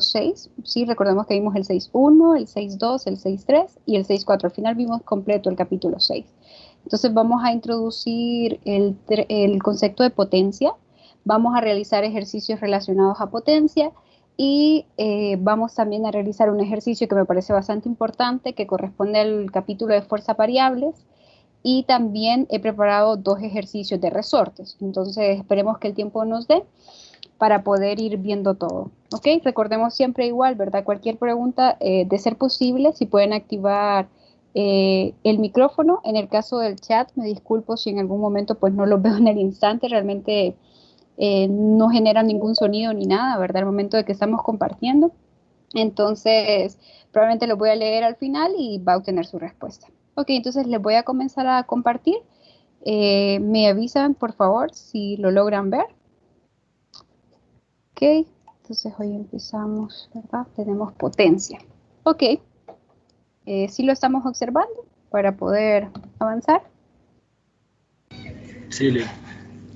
6, ¿sí? Recordemos que vimos el 6.1, el 6.2, el 6.3 y el 6.4. Al final vimos completo el capítulo 6. Entonces vamos a introducir el concepto de potencia, vamos a realizar ejercicios relacionados a potencia y vamos también a realizar un ejercicio que me parece bastante importante que corresponde al capítulo de fuerzas variables y también he preparado 2 ejercicios de resortes. Entonces esperemos que el tiempo nos dé para poder ir viendo todo. ¿Ok? Recordemos siempre igual, ¿verdad? Cualquier pregunta, de ser posible, si pueden activar el micrófono. En el caso del chat, me disculpo si en algún momento pues no los veo en el instante, realmente no genera ningún sonido ni nada, ¿verdad? Al momento de que estamos compartiendo. Entonces, probablemente lo voy a leer al final y va a obtener su respuesta. Ok, entonces les voy a comenzar a compartir. Me avisan, por favor, si lo logran ver. Ok, entonces hoy empezamos, ¿verdad? Tenemos potencia. Ok, sí lo estamos observando para poder avanzar. Sí, Leo.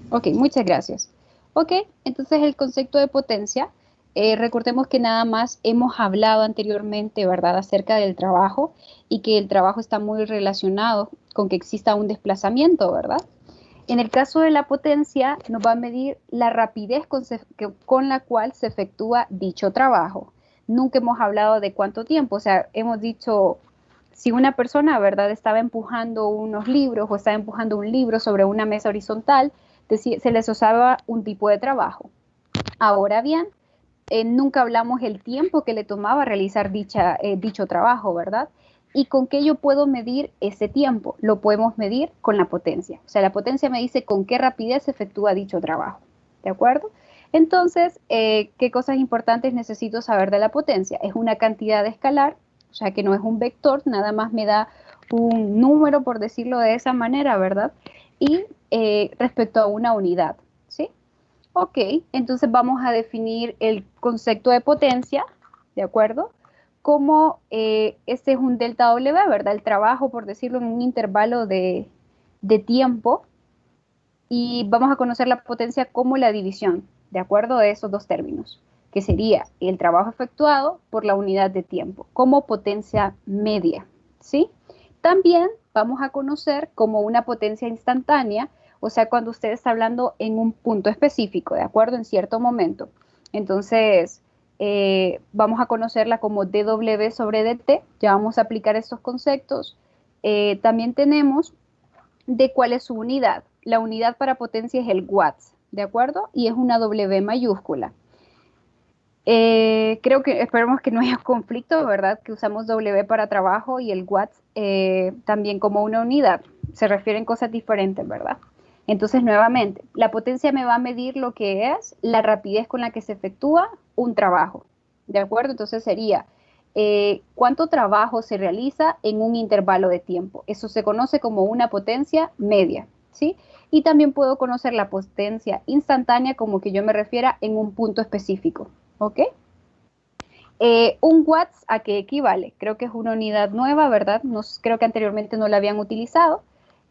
Ok, muchas gracias. Ok, entonces el concepto de potencia, recordemos que nada más hemos hablado anteriormente, ¿verdad?, acerca del trabajo y que el trabajo está muy relacionado con que exista un desplazamiento, ¿verdad? En el caso de la potencia, nos va a medir la rapidez con la cual se efectúa dicho trabajo. Nunca hemos hablado de cuánto tiempo, o sea, hemos dicho, si una persona, ¿verdad?, estaba empujando unos libros o estaba empujando un libro sobre una mesa horizontal, se les usaba un tipo de trabajo. Ahora bien, nunca hablamos el tiempo que le tomaba realizar dicho trabajo, ¿verdad? ¿Y con qué yo puedo medir ese tiempo? Lo podemos medir con la potencia. O sea, la potencia me dice con qué rapidez se efectúa dicho trabajo. ¿De acuerdo? Entonces, ¿qué cosas importantes necesito saber de la potencia? Es una cantidad escalar, o sea, que no es un vector, nada más me da un número, por decirlo de esa manera, ¿verdad? Y respecto a una unidad, ¿sí? Ok, entonces vamos a definir el concepto de potencia, ¿de acuerdo? Como este es un delta W, ¿verdad? El trabajo, por decirlo, en un intervalo de tiempo. Y vamos a conocer la potencia como la división, ¿de acuerdo? De esos 2 términos, que sería el trabajo efectuado por la unidad de tiempo, como potencia media, ¿sí? También vamos a conocer como una potencia instantánea, o sea, cuando usted está hablando en un punto específico, ¿de acuerdo? En cierto momento. Entonces, vamos a conocerla como dW sobre dt, ya vamos a aplicar estos conceptos. También tenemos de cuál es su unidad. La unidad para potencia es el watts, ¿de acuerdo? Y es una W mayúscula. Creo que esperemos que no haya conflicto, ¿verdad? Que usamos W para trabajo y el watts también como una unidad. Se refieren cosas diferentes, ¿verdad? Entonces, nuevamente, la potencia me va a medir lo que es la rapidez con la que se efectúa un trabajo, ¿de acuerdo? Entonces sería cuánto trabajo se realiza en un intervalo de tiempo. Eso se conoce como una potencia media, ¿sí? Y también puedo conocer la potencia instantánea como que yo me refiera en un punto específico, ¿ok? Un watts, ¿a qué equivale? Creo que es una unidad nueva, ¿verdad? Creo que anteriormente no la habían utilizado.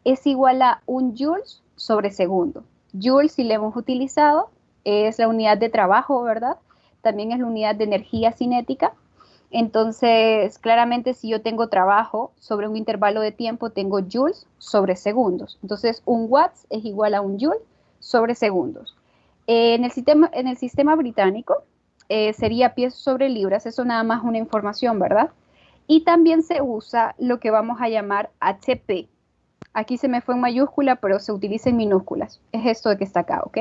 Es igual a un joules sobre segundo. Joules, si le hemos utilizado, es la unidad de trabajo, ¿verdad? También es la unidad de energía cinética. Entonces, claramente, si yo tengo trabajo sobre un intervalo de tiempo, tengo joules sobre segundos. Entonces, un watts es igual a un joule sobre segundos. En el sistema británico, sería pies sobre libras, eso nada más una información, ¿verdad? Y también se usa lo que vamos a llamar HP. Aquí se me fue en mayúscula, pero se utiliza en minúsculas. Es esto de que está acá, ¿ok?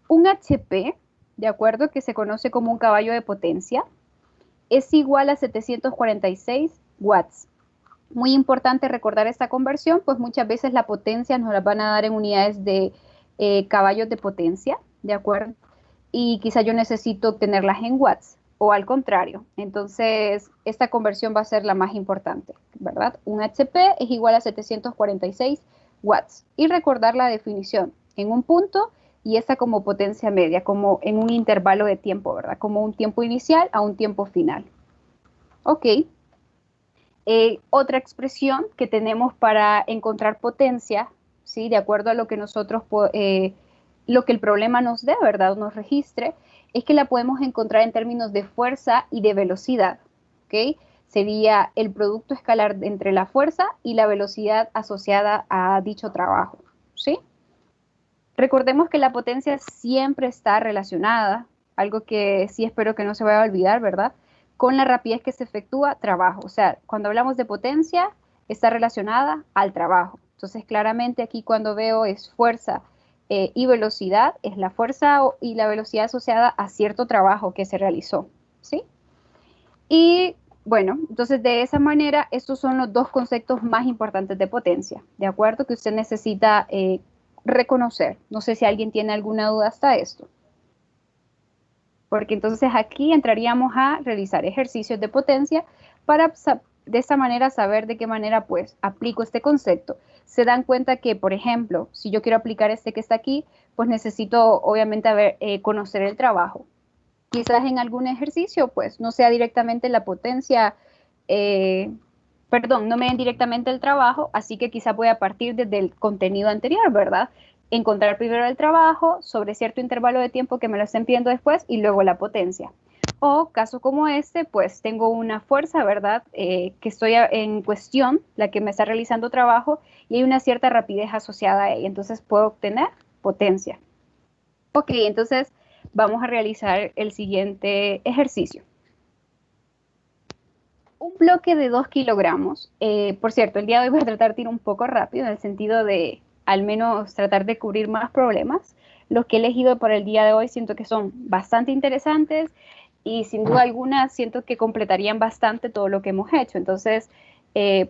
Un HP, de acuerdo, que se conoce como un caballo de potencia, es igual a 746 watts. Muy importante recordar esta conversión, pues muchas veces la potencia nos la van a dar en unidades de caballos de potencia, ¿de acuerdo? Y quizá yo necesito obtenerlas en watts o al contrario. Entonces, esta conversión va a ser la más importante, ¿verdad? Un HP es igual a 746 watts. Y recordar la definición en un punto y esta como potencia media, como en un intervalo de tiempo, ¿verdad? Como un tiempo inicial a un tiempo final. Ok. Otra expresión que tenemos para encontrar potencia, ¿sí? De acuerdo a lo que nosotros, lo que el problema nos dé, ¿verdad? Nos registre, es que la podemos encontrar en términos de fuerza y de velocidad, ¿ok? Sería el producto escalar entre la fuerza y la velocidad asociada a dicho trabajo, ¿sí? Recordemos que la potencia siempre está relacionada, algo que sí espero que no se vaya a olvidar, ¿verdad? Con la rapidez que se efectúa trabajo. O sea, cuando hablamos de potencia, está relacionada al trabajo. Entonces, claramente aquí cuando veo es fuerza y velocidad, es la fuerza y la velocidad asociada a cierto trabajo que se realizó, ¿sí? Y bueno, entonces de esa manera, estos son los dos conceptos más importantes de potencia, ¿de acuerdo? Que usted necesita reconocer. No sé si alguien tiene alguna duda hasta esto. Porque entonces aquí entraríamos a realizar ejercicios de potencia para de esa manera saber de qué manera pues aplico este concepto. Se dan cuenta que, por ejemplo, si yo quiero aplicar este que está aquí, pues necesito obviamente conocer el trabajo. Quizás en algún ejercicio pues no sea directamente la potencia, perdón, no me den directamente el trabajo, así que quizás voy a partir desde el contenido anterior, ¿verdad? Encontrar primero el trabajo sobre cierto intervalo de tiempo que me lo estén pidiendo después y luego la potencia. O caso como este, pues tengo una fuerza, ¿verdad? Que estoy en cuestión, la que me está realizando trabajo, y hay una cierta rapidez asociada a ella, entonces puedo obtener potencia. Ok, entonces vamos a realizar el siguiente ejercicio. Un bloque de 2 kilogramos, por cierto, el día de hoy voy a tratar de ir un poco rápido en el sentido de al menos tratar de cubrir más problemas. Los que he elegido para el día de hoy siento que son bastante interesantes y sin duda alguna siento que completarían bastante todo lo que hemos hecho. Entonces,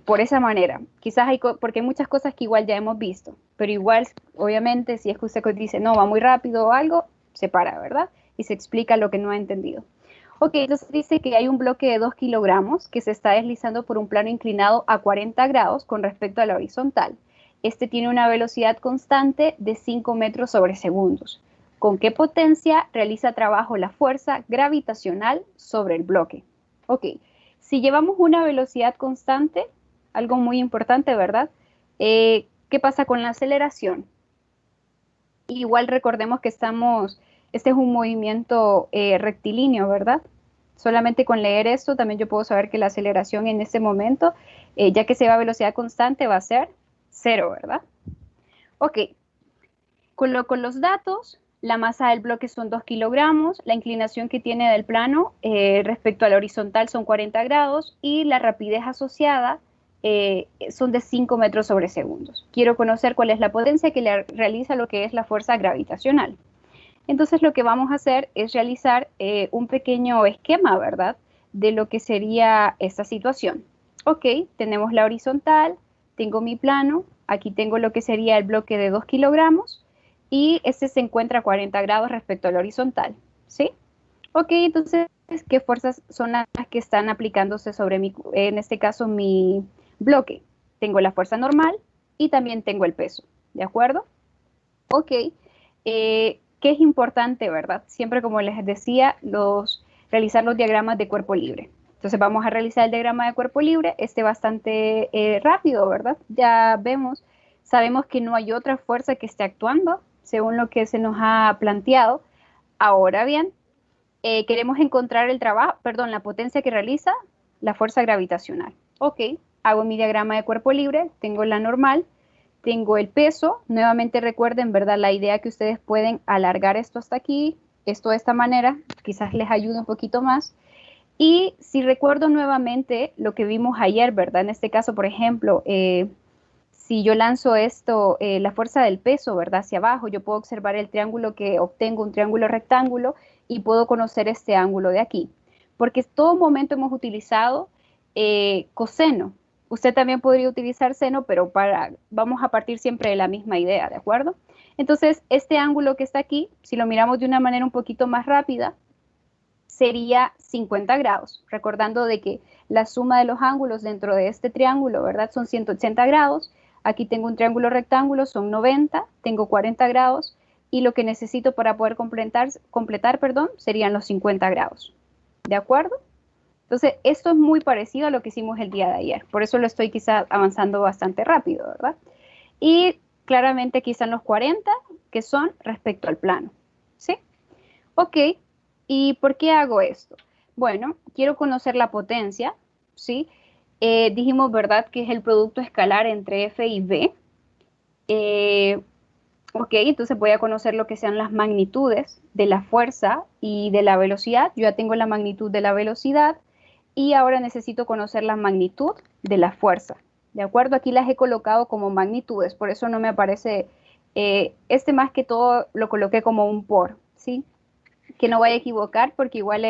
por esa manera, quizás porque hay muchas cosas que igual ya hemos visto, pero igual, obviamente, si es que usted dice, no, va muy rápido o algo, se para, ¿verdad? Y se explica lo que no ha entendido. Ok, entonces dice que hay un bloque de 2 kilogramos que se está deslizando por un plano inclinado a 40 grados con respecto a la horizontal. Este tiene una velocidad constante de 5 metros sobre segundos. ¿Con qué potencia realiza trabajo la fuerza gravitacional sobre el bloque? Ok, si llevamos una velocidad constante, algo muy importante, ¿verdad? ¿Qué pasa con la aceleración? Igual recordemos que este es un movimiento rectilíneo, ¿verdad? Solamente con leer esto también yo puedo saber que la aceleración en este momento, ya que se va a velocidad constante, va a ser cero, ¿verdad? Ok, con los datos, la masa del bloque son 2 kilogramos, la inclinación que tiene del plano respecto a la horizontal son 40 grados y la rapidez asociada son de 5 metros sobre segundos. Quiero conocer cuál es la potencia que le realiza lo que es la fuerza gravitacional. Entonces lo que vamos a hacer es realizar un pequeño esquema, ¿verdad? De lo que sería esta situación. Ok, tenemos la horizontal, tengo mi plano, aquí tengo lo que sería el bloque de 2 kilogramos y este se encuentra a 40 grados respecto a la horizontal, ¿sí? Ok, entonces, ¿qué fuerzas son las que están aplicándose sobre en este caso, mi bloque? Tengo la fuerza normal y también tengo el peso, ¿de acuerdo? Ok, ¿qué es importante, verdad? Siempre, como les decía, realizar los diagramas de cuerpo libre. Entonces vamos a realizar el diagrama de cuerpo libre, bastante rápido, ¿verdad? Ya vemos, sabemos que no hay otra fuerza que esté actuando, según lo que se nos ha planteado. Ahora bien, queremos encontrar la potencia que realiza la fuerza gravitacional. Ok, hago mi diagrama de cuerpo libre, tengo la normal, tengo el peso. Nuevamente recuerden, ¿verdad? La idea que ustedes pueden alargar esto hasta aquí, esto de esta manera, quizás les ayude un poquito más. Y si recuerdo nuevamente lo que vimos ayer, ¿verdad? En este caso, por ejemplo, si yo lanzo esto, la fuerza del peso, ¿verdad? Hacia abajo, yo puedo observar el triángulo que obtengo, un triángulo rectángulo, y puedo conocer este ángulo de aquí. Porque todo momento hemos utilizado coseno. Usted también podría utilizar seno, pero vamos a partir siempre de la misma idea, ¿de acuerdo? Entonces, este ángulo que está aquí, si lo miramos de una manera un poquito más rápida, sería 50 grados, recordando de que la suma de los ángulos dentro de este triángulo, ¿verdad? Son 180 grados. Aquí tengo un triángulo rectángulo, son 90, tengo 40 grados y lo que necesito para poder completar, serían los 50 grados. ¿De acuerdo? Entonces, esto es muy parecido a lo que hicimos el día de ayer. Por eso lo estoy quizá avanzando bastante rápido, ¿verdad? Y claramente aquí están los 40, que son respecto al plano. ¿Sí? Ok. ¿Y por qué hago esto? Bueno, quiero conocer la potencia, ¿sí? Dijimos, ¿verdad?, que es el producto escalar entre F y V. Eh, ok, entonces voy a conocer lo que sean las magnitudes de la fuerza y de la velocidad. Yo ya tengo la magnitud de la velocidad y ahora necesito conocer la magnitud de la fuerza. ¿De acuerdo? Aquí las he colocado como magnitudes, por eso no me aparece, este más que todo lo coloqué como un por, ¿sí? Que no vaya a equivocar porque igual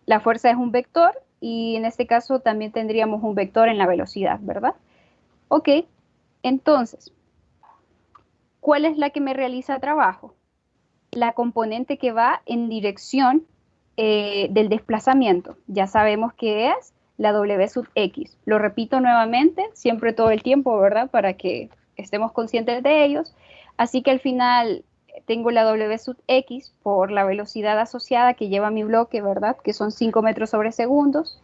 la fuerza es un vector y en este caso también tendríamos un vector en la velocidad, ¿verdad? Ok, entonces, ¿cuál es la que me realiza trabajo? La componente que va en dirección del desplazamiento. Ya sabemos que es la W sub X. Lo repito nuevamente, siempre todo el tiempo, ¿verdad? Para que estemos conscientes de ellos. Así que al final tengo la W sub X por la velocidad asociada que lleva mi bloque, ¿verdad? Que son 5 metros sobre segundos.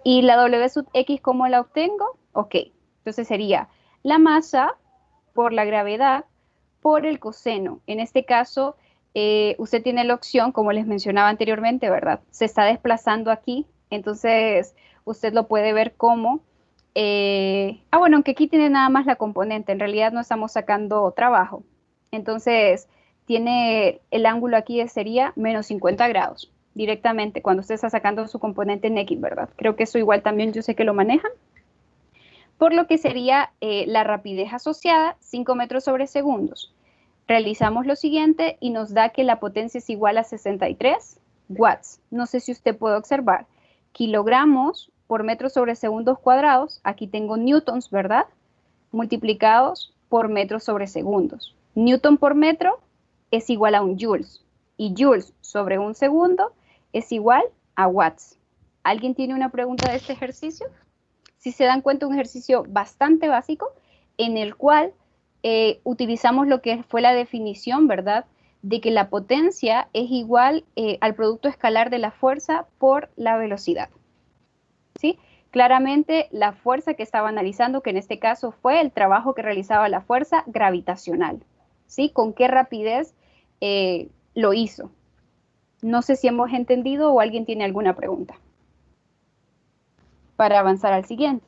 Y la W sub X, ¿cómo la obtengo? Ok, entonces sería la masa por la gravedad por el coseno. En este caso, usted tiene la opción, como les mencionaba anteriormente, ¿verdad? Se está desplazando aquí, entonces usted lo puede ver como, bueno, aunque aquí tiene nada más la componente, en realidad no estamos sacando trabajo. Entonces, tiene el ángulo aquí sería menos 50 grados directamente cuando usted está sacando su componente en X, ¿verdad? Creo que eso igual también yo sé que lo manejan. Por lo que sería la rapidez asociada, 5 metros sobre segundos. Realizamos lo siguiente y nos da que la potencia es igual a 63 watts. No sé si usted puede observar. Kilogramos por metro sobre segundos cuadrados. Aquí tengo newtons, ¿verdad? Multiplicados por metros sobre segundos. Newton por metro es igual a un joules. Y joules sobre un segundo es igual a watts. ¿Alguien tiene una pregunta de este ejercicio? Si se dan cuenta, un ejercicio bastante básico en el cual utilizamos lo que fue la definición, ¿verdad? De que la potencia es igual al producto escalar de la fuerza por la velocidad, ¿sí? Claramente la fuerza que estaba analizando, que en este caso fue el trabajo que realizaba la fuerza gravitacional, ¿sí? ¿Con qué rapidez lo hizo? No sé si hemos entendido o alguien tiene alguna pregunta para avanzar al siguiente.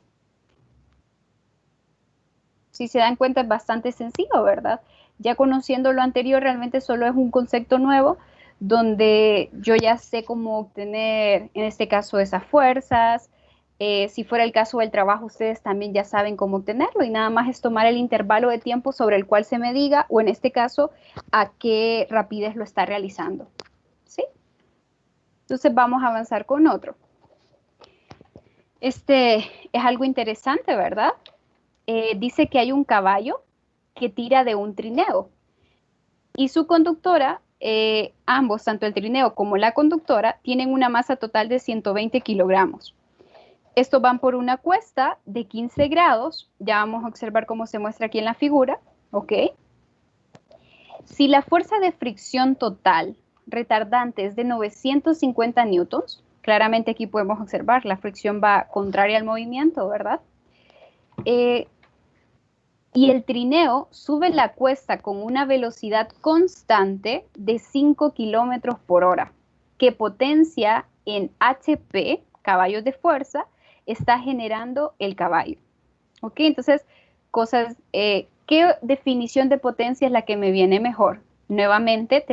Si se dan cuenta es bastante sencillo, ¿verdad? Ya conociendo lo anterior, realmente solo es un concepto nuevo donde yo ya sé cómo obtener, en este caso, esas fuerzas. Si fuera el caso del trabajo, ustedes también ya saben cómo obtenerlo y nada más es tomar el intervalo de tiempo sobre el cual se me diga o en este caso a qué rapidez lo está realizando. ¿Sí? Entonces vamos a avanzar con otro. Este es algo interesante, ¿verdad? Dice que hay un caballo que tira de un trineo y su conductora, ambos, tanto el trineo como la conductora, tienen una masa total de 120 kilogramos. Estos van por una cuesta de 15 grados, ya vamos a observar cómo se muestra aquí en la figura, ¿ok? Si la fuerza de fricción total retardante es de 950 newtons, claramente aquí podemos observar la fricción va contraria al movimiento, ¿verdad? Y el trineo sube la cuesta con una velocidad constante de 5 kilómetros por hora, que potencia en HP, caballos de fuerza, está generando el caballo. ¿Ok? Entonces, ¿qué definición de potencia es la que me viene mejor? Nuevamente,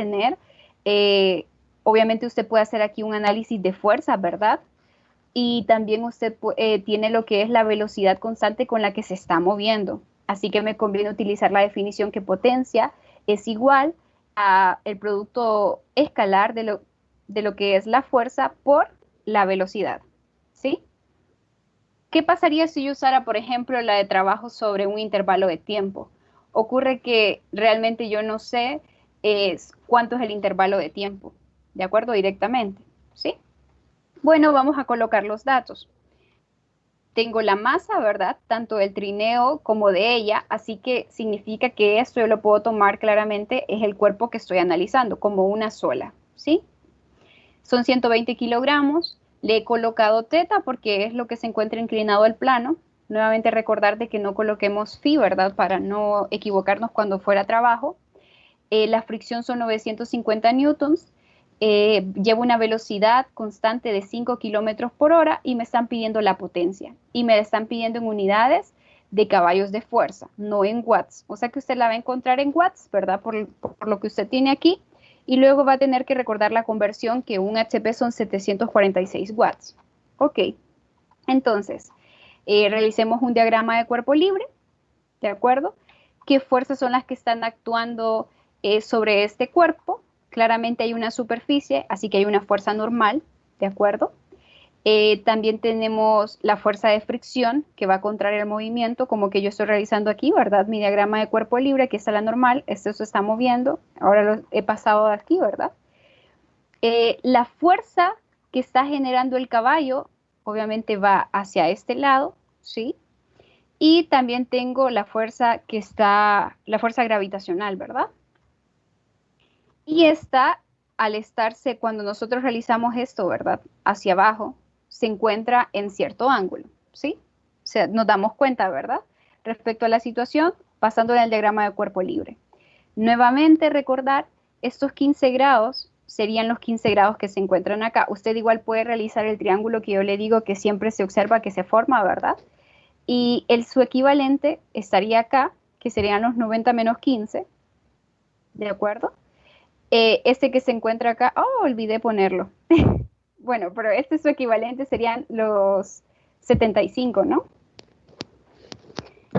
obviamente usted puede hacer aquí un análisis de fuerza, ¿verdad? Y también usted tiene lo que es la velocidad constante con la que se está moviendo. Así que me conviene utilizar la definición que potencia es igual a el producto escalar de lo que es la fuerza por la velocidad. ¿Sí? ¿Qué pasaría si yo usara, por ejemplo, la de trabajo sobre un intervalo de tiempo? Ocurre que realmente yo no sé cuánto es el intervalo de tiempo, ¿de acuerdo? Directamente, ¿sí? Bueno, vamos a colocar los datos. Tengo la masa, ¿verdad? Tanto del trineo como de ella, así que significa que esto yo lo puedo tomar claramente, es el cuerpo que estoy analizando, como una sola, ¿sí? Son 120 kilogramos, le he colocado teta porque es lo que se encuentra inclinado al plano. Nuevamente recordar de que no coloquemos phi, ¿verdad? Para no equivocarnos cuando fuera trabajo. La fricción son 950 newtons. Llevo una velocidad constante de 5 kilómetros por hora y me están pidiendo la potencia. Y me la están pidiendo en unidades de caballos de fuerza, no en watts. O sea que usted la va a encontrar en watts, ¿verdad? Por lo que usted tiene aquí. Y luego va a tener que recordar la conversión, que un HP son 746 watts. Ok, entonces, realicemos un diagrama de cuerpo libre, ¿de acuerdo? ¿Qué fuerzas son las que están actuando sobre este cuerpo? Claramente hay una superficie, así que hay una fuerza normal, ¿de acuerdo? También tenemos la fuerza de fricción que va a contraer el movimiento, como que yo estoy realizando aquí, ¿verdad? Mi diagrama de cuerpo libre, aquí está la normal, esto se está moviendo, ahora lo he pasado de aquí, ¿verdad? La fuerza que está generando el caballo, obviamente va hacia este lado, ¿sí? Y también tengo la fuerza que está, la fuerza gravitacional, ¿verdad? Y esta, al estarse, cuando nosotros realizamos esto, ¿verdad? Hacia abajo, se encuentra en cierto ángulo, ¿sí? O sea, nos damos cuenta, ¿verdad? Respecto a la situación, pasando en el diagrama de cuerpo libre. Nuevamente recordar, estos 15 grados serían los 15 grados que se encuentran acá. Usted igual puede realizar el triángulo que yo le digo que siempre se observa que se forma, ¿verdad? Y su equivalente estaría acá, que serían los 90 menos 15, ¿de acuerdo? Este que se encuentra acá, oh, olvidé ponerlo. Bueno, pero este su equivalente serían los 75, ¿no?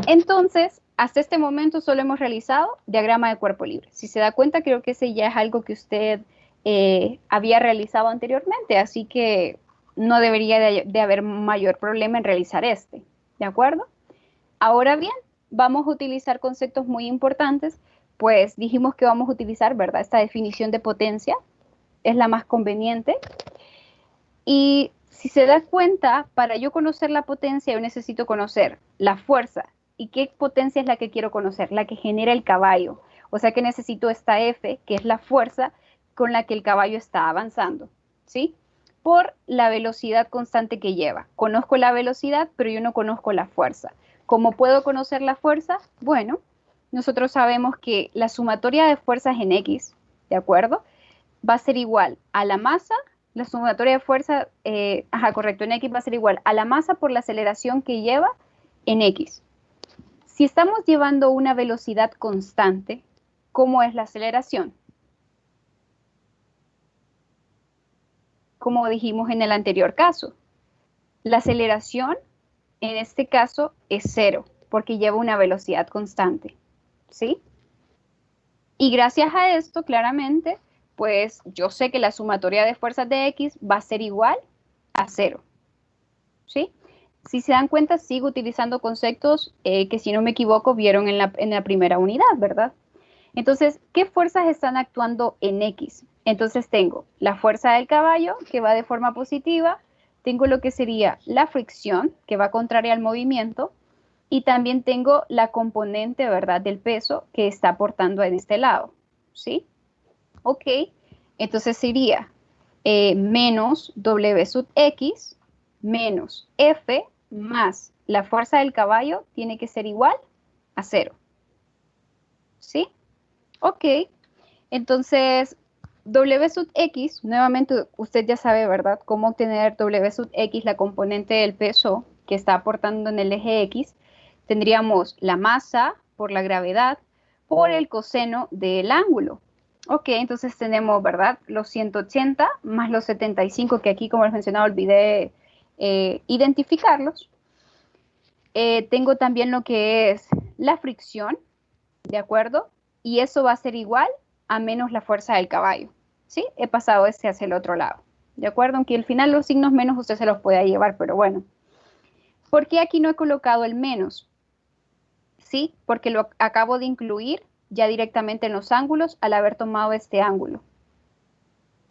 Entonces, hasta este momento solo hemos realizado diagrama de cuerpo libre. Si se da cuenta, creo que ese ya es algo que usted había realizado anteriormente, así que no debería de haber mayor problema en realizar este, ¿de acuerdo? Ahora bien, vamos a utilizar conceptos muy importantes, pues dijimos que vamos a utilizar, ¿verdad? Esta definición de potencia es la más conveniente. Y si se da cuenta, para yo conocer la potencia, yo necesito conocer la fuerza. ¿Y qué potencia es la que quiero conocer? La que genera el caballo. O sea que necesito esta F, que es la fuerza con la que el caballo está avanzando, ¿sí? Por la velocidad constante que lleva. Conozco la velocidad, pero yo no conozco la fuerza. ¿Cómo puedo conocer la fuerza? Bueno, nosotros sabemos que la sumatoria de fuerzas en X, ¿de acuerdo? Va a ser igual a la masa, la sumatoria de fuerza, correcto, en X va a ser igual a la masa por la aceleración que lleva en X. Si estamos llevando una velocidad constante, ¿cómo es la aceleración? Como dijimos en el anterior caso, la aceleración en este caso es cero, porque lleva una velocidad constante, ¿sí? Y gracias a esto, claramente, pues yo sé que la sumatoria de fuerzas de X va a ser igual a cero, ¿sí? Si se dan cuenta, sigo utilizando conceptos que, si no me equivoco, vieron en la primera unidad, ¿verdad? Entonces, ¿qué fuerzas están actuando en X? Entonces tengo la fuerza del caballo, que va de forma positiva, tengo lo que sería la fricción, que va contraria al movimiento, y también tengo la componente, ¿verdad?, del peso que está aportando en este lado, ¿sí? Ok, entonces sería menos W sub X menos F más la fuerza del caballo tiene que ser igual a cero, ¿sí? Ok, entonces W sub X, nuevamente usted ya sabe, ¿verdad?, cómo obtener W sub X, la componente del peso que está aportando en el eje X. Tendríamos la masa por la gravedad por el coseno del ángulo. Ok, entonces tenemos, ¿verdad?, los 180 más los 75, que aquí, como les mencionaba, olvidé identificarlos. Tengo también lo que es la fricción, ¿de acuerdo? Y eso va a ser igual a menos la fuerza del caballo, ¿sí? He pasado este hacia el otro lado, ¿de acuerdo? Aunque al final los signos menos usted se los pueda llevar, pero bueno. ¿Por qué aquí no he colocado el menos? Sí, porque lo acabo de incluir ya directamente en los ángulos al haber tomado este ángulo,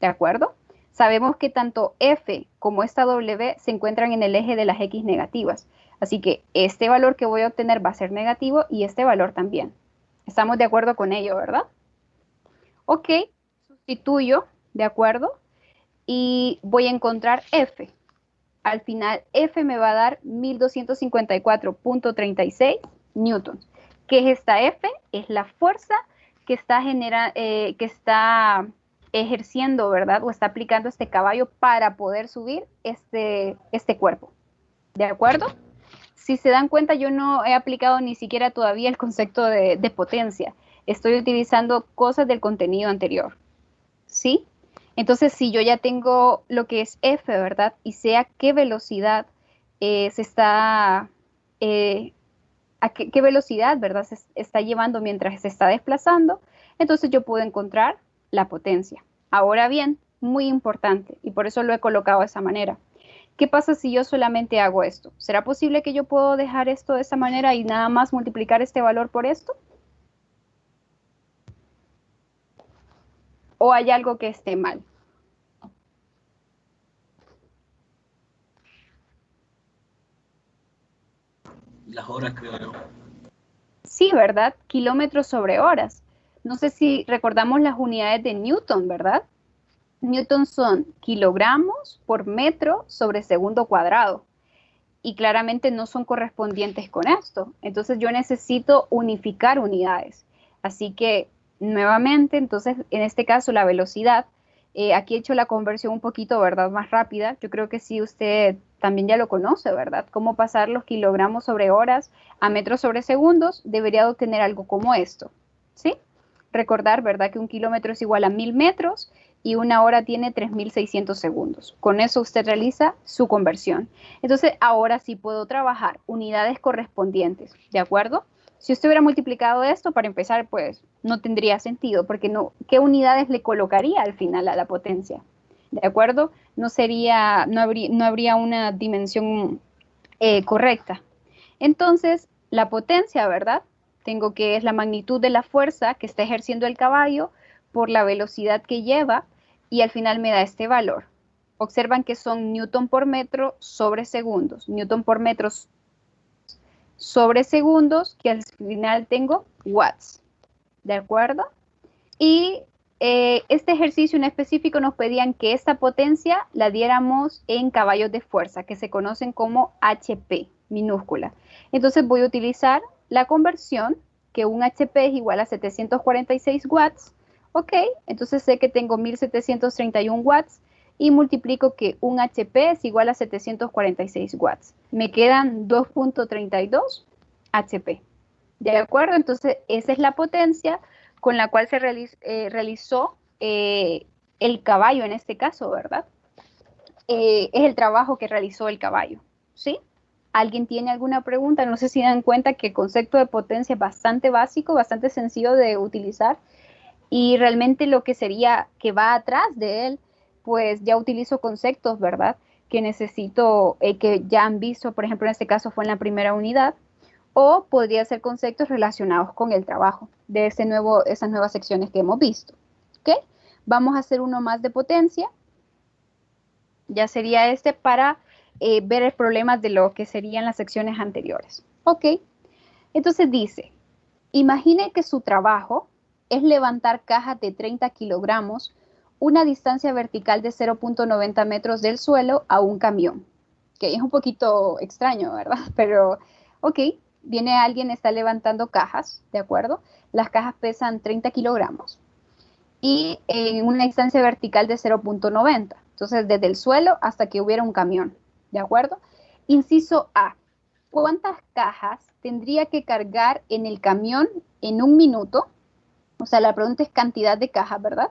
¿de acuerdo? Sabemos que tanto F como esta W se encuentran en el eje de las X negativas, así que este valor que voy a obtener va a ser negativo y este valor también. Estamos de acuerdo con ello, ¿verdad? Ok, sustituyo, ¿de acuerdo? Y voy a encontrar F. Al final, F me va a dar 1254.36 newtons. ¿Qué es esta F? Es la fuerza que está ejerciendo, ¿verdad? O está aplicando este caballo para poder subir este cuerpo. ¿De acuerdo? Si se dan cuenta, yo no he aplicado ni siquiera todavía el concepto de potencia. Estoy utilizando cosas del contenido anterior. ¿Sí? Entonces, si yo ya tengo lo que es F, ¿verdad? Y sé a qué velocidad se está, a qué velocidad, ¿verdad? Se está llevando mientras se está desplazando, entonces yo puedo encontrar la potencia. Ahora bien, muy importante, y por eso lo he colocado de esa manera. ¿Qué pasa si yo solamente hago esto? ¿Será posible que yo puedo dejar esto de esa manera y nada más multiplicar este valor por esto? ¿O hay algo que esté mal? Las horas, creo yo. Sí, ¿verdad? Kilómetros sobre horas. No sé si recordamos las unidades de Newton, ¿verdad? Newton son kilogramos por metro sobre segundo cuadrado. Y claramente no son correspondientes con esto. Entonces yo necesito unificar unidades. Así que nuevamente, entonces en este caso la velocidad, aquí he hecho la conversión un poquito, ¿verdad? Más rápida. Yo creo que sí usted también ya lo conoce, ¿verdad? Cómo pasar los kilogramos sobre horas a metros sobre segundos, debería obtener algo como esto, ¿sí? Recordar, ¿verdad? Que un kilómetro es igual a 1000 metros y una hora tiene 3600 segundos. Con eso usted realiza su conversión. Entonces, ahora sí puedo trabajar unidades correspondientes, ¿de acuerdo? Si usted hubiera multiplicado esto, para empezar, pues no tendría sentido, porque no, ¿qué unidades le colocaría al final a la potencia? ¿De acuerdo? No habría una dimensión correcta. Entonces, la potencia, ¿verdad? Tengo que es la magnitud de la fuerza que está ejerciendo el caballo por la velocidad que lleva y al final me da este valor. Observan que son newton por metro sobre segundos. Newton por metro sobre segundos, que al final tengo watts. ¿De acuerdo? Y este ejercicio en específico nos pedían que esta potencia la diéramos en caballos de fuerza, que se conocen como HP, minúscula. Entonces voy a utilizar la conversión, que un HP es igual a 746 watts. Ok, entonces sé que tengo 1731 watts y multiplico que un HP es igual a 746 watts. Me quedan 2.32 HP. ¿De acuerdo? Entonces, esa es la potencia con la cual se realizó el caballo en este caso, ¿verdad? Es el trabajo que realizó el caballo, ¿sí? ¿Alguien tiene alguna pregunta? No sé si dan cuenta que el concepto de potencia es bastante básico, bastante sencillo de utilizar y realmente lo que sería que va atrás de él, pues ya utilizo conceptos, ¿verdad? Que necesito, que ya han visto, por ejemplo, en este caso fue en la primera unidad, o podría ser conceptos relacionados con el trabajo de esas nuevas secciones que hemos visto. ¿Ok? Vamos a hacer uno más de potencia. Ya sería este para ver el problema de lo que serían las secciones anteriores. ¿Ok? Entonces dice, imagine que su trabajo es levantar cajas de 30 kilogramos una distancia vertical de 0.90 metros del suelo a un camión. Que es un poquito extraño, ¿verdad? Pero, ok, viene alguien, está levantando cajas, ¿de acuerdo? Las cajas pesan 30 kilogramos y en una distancia vertical de 0.90. Entonces, desde el suelo hasta que hubiera un camión, ¿de acuerdo? Inciso A, ¿cuántas cajas tendría que cargar en el camión en un minuto? O sea, la pregunta es cantidad de cajas, ¿verdad?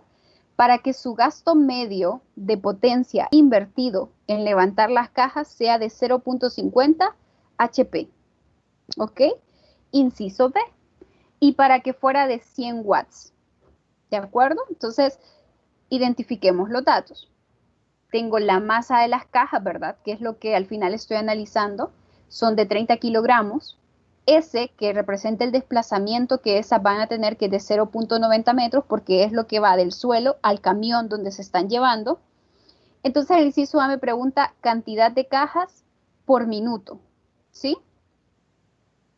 Para que su gasto medio de potencia invertido en levantar las cajas sea de 0.50 HP. ¿Ok? Inciso B. Y para que fuera de 100 watts. ¿De acuerdo? Entonces, identifiquemos los datos. Tengo la masa de las cajas, ¿verdad? Que es lo que al final estoy analizando. Son de 30 kilogramos. S, que representa el desplazamiento que esas van a tener, que es de 0.90 metros, porque es lo que va del suelo al camión donde se están llevando. Entonces el inciso A me pregunta cantidad de cajas por minuto, ¿sí?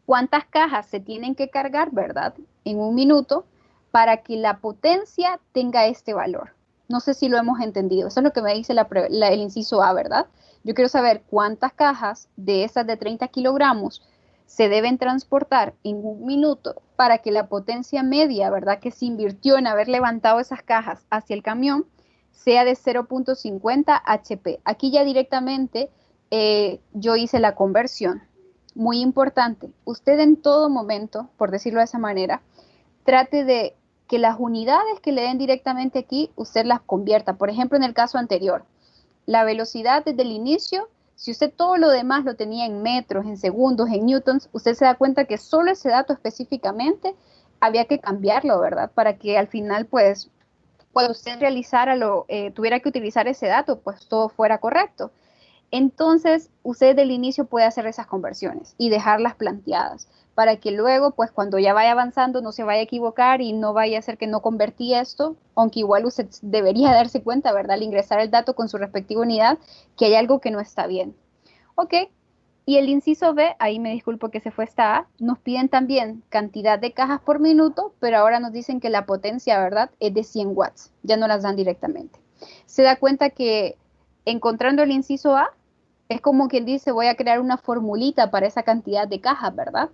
¿Cuántas cajas se tienen que cargar, verdad? En un minuto para que la potencia tenga este valor. No sé si lo hemos entendido. Eso es lo que me dice el inciso A, ¿verdad? Yo quiero saber cuántas cajas de esas de 30 kilogramos se deben transportar en un minuto para que la potencia media, ¿verdad?, que se invirtió en haber levantado esas cajas hacia el camión, sea de 0.50 HP. Aquí ya directamente yo hice la conversión. Muy importante, usted en todo momento, por decirlo de esa manera, trate de que las unidades que le den directamente aquí, usted las convierta. Por ejemplo, en el caso anterior, la velocidad desde el inicio, si usted todo lo demás lo tenía en metros, en segundos, en newtons, usted se da cuenta que solo ese dato específicamente había que cambiarlo, ¿verdad? Para que al final, pues, cuando usted realizara tuviera que utilizar ese dato, pues todo fuera correcto. Entonces, usted del inicio puede hacer esas conversiones y dejarlas planteadas para que luego, pues cuando ya vaya avanzando, no se vaya a equivocar y no vaya a ser que no convertí esto, aunque igual usted debería darse cuenta, ¿verdad? Al ingresar el dato con su respectiva unidad, que hay algo que no está bien. Ok, y el inciso B, ahí me disculpo que se fue esta A, nos piden también cantidad de cajas por minuto, pero ahora nos dicen que la potencia, ¿verdad?, es de 100 watts, ya no las dan directamente. Se da cuenta que encontrando el inciso A, es como quien dice, voy a crear una formulita para esa cantidad de cajas, ¿verdad?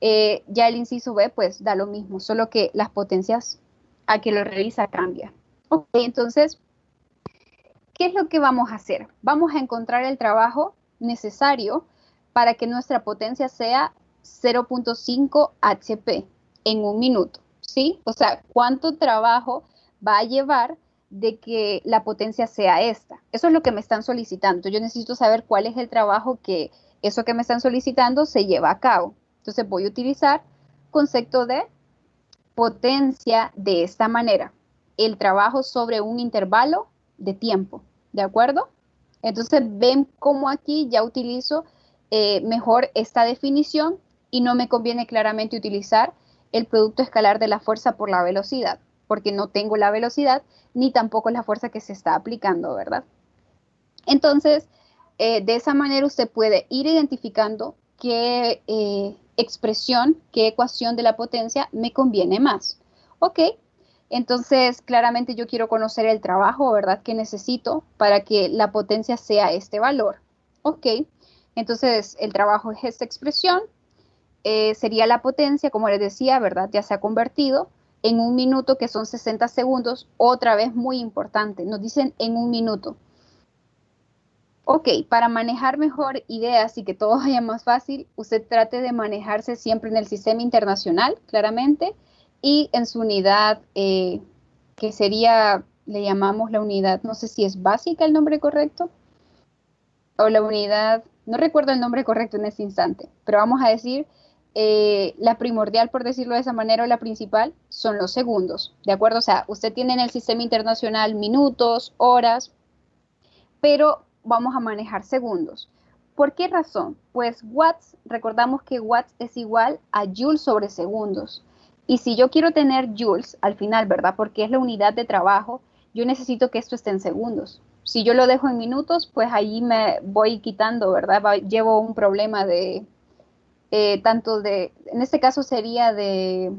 Ya el inciso B, pues da lo mismo, solo que las potencias a que lo realiza cambia. Ok, entonces, ¿qué es lo que vamos a hacer? Vamos a encontrar el trabajo necesario para que nuestra potencia sea 0.5 HP en un minuto, ¿sí? O sea, ¿cuánto trabajo va a llevar de que la potencia sea esta? Eso es lo que me están solicitando. Yo necesito saber cuál es el trabajo que eso que me están solicitando se lleva a cabo. Entonces voy a utilizar concepto de potencia de esta manera. El trabajo sobre un intervalo de tiempo, ¿de acuerdo? Entonces ven cómo aquí ya utilizo mejor esta definición y no me conviene claramente utilizar el producto escalar de la fuerza por la velocidad, porque no tengo la velocidad ni tampoco la fuerza que se está aplicando, ¿verdad? Entonces, de esa manera usted puede ir identificando qué expresión, qué ecuación de la potencia me conviene más. Ok, entonces claramente yo quiero conocer el trabajo, ¿verdad?, que necesito para que la potencia sea este valor. Ok, entonces el trabajo es esta expresión, sería la potencia, como les decía, ¿verdad?, ya se ha convertido en un minuto, que son 60 segundos. Otra vez muy importante, nos dicen en un minuto. Ok, para manejar mejor ideas y que todo vaya más fácil, usted trate de manejarse siempre en el sistema internacional, claramente, y en su unidad, que sería, le llamamos la unidad, no sé si es básica el nombre correcto, o la unidad, no recuerdo el nombre correcto en este instante, pero vamos a decir, la primordial, por decirlo de esa manera, o la principal, son los segundos, ¿de acuerdo? O sea, usted tiene en el sistema internacional minutos, horas, pero vamos a manejar segundos. ¿Por qué razón? Pues watts, recordamos que watts es igual a joules sobre segundos. Y si yo quiero tener joules al final, ¿verdad? Porque es la unidad de trabajo, yo necesito que esto esté en segundos. Si yo lo dejo en minutos, pues ahí me voy quitando, ¿verdad? Llevo un problema de, tanto de, en este caso sería de,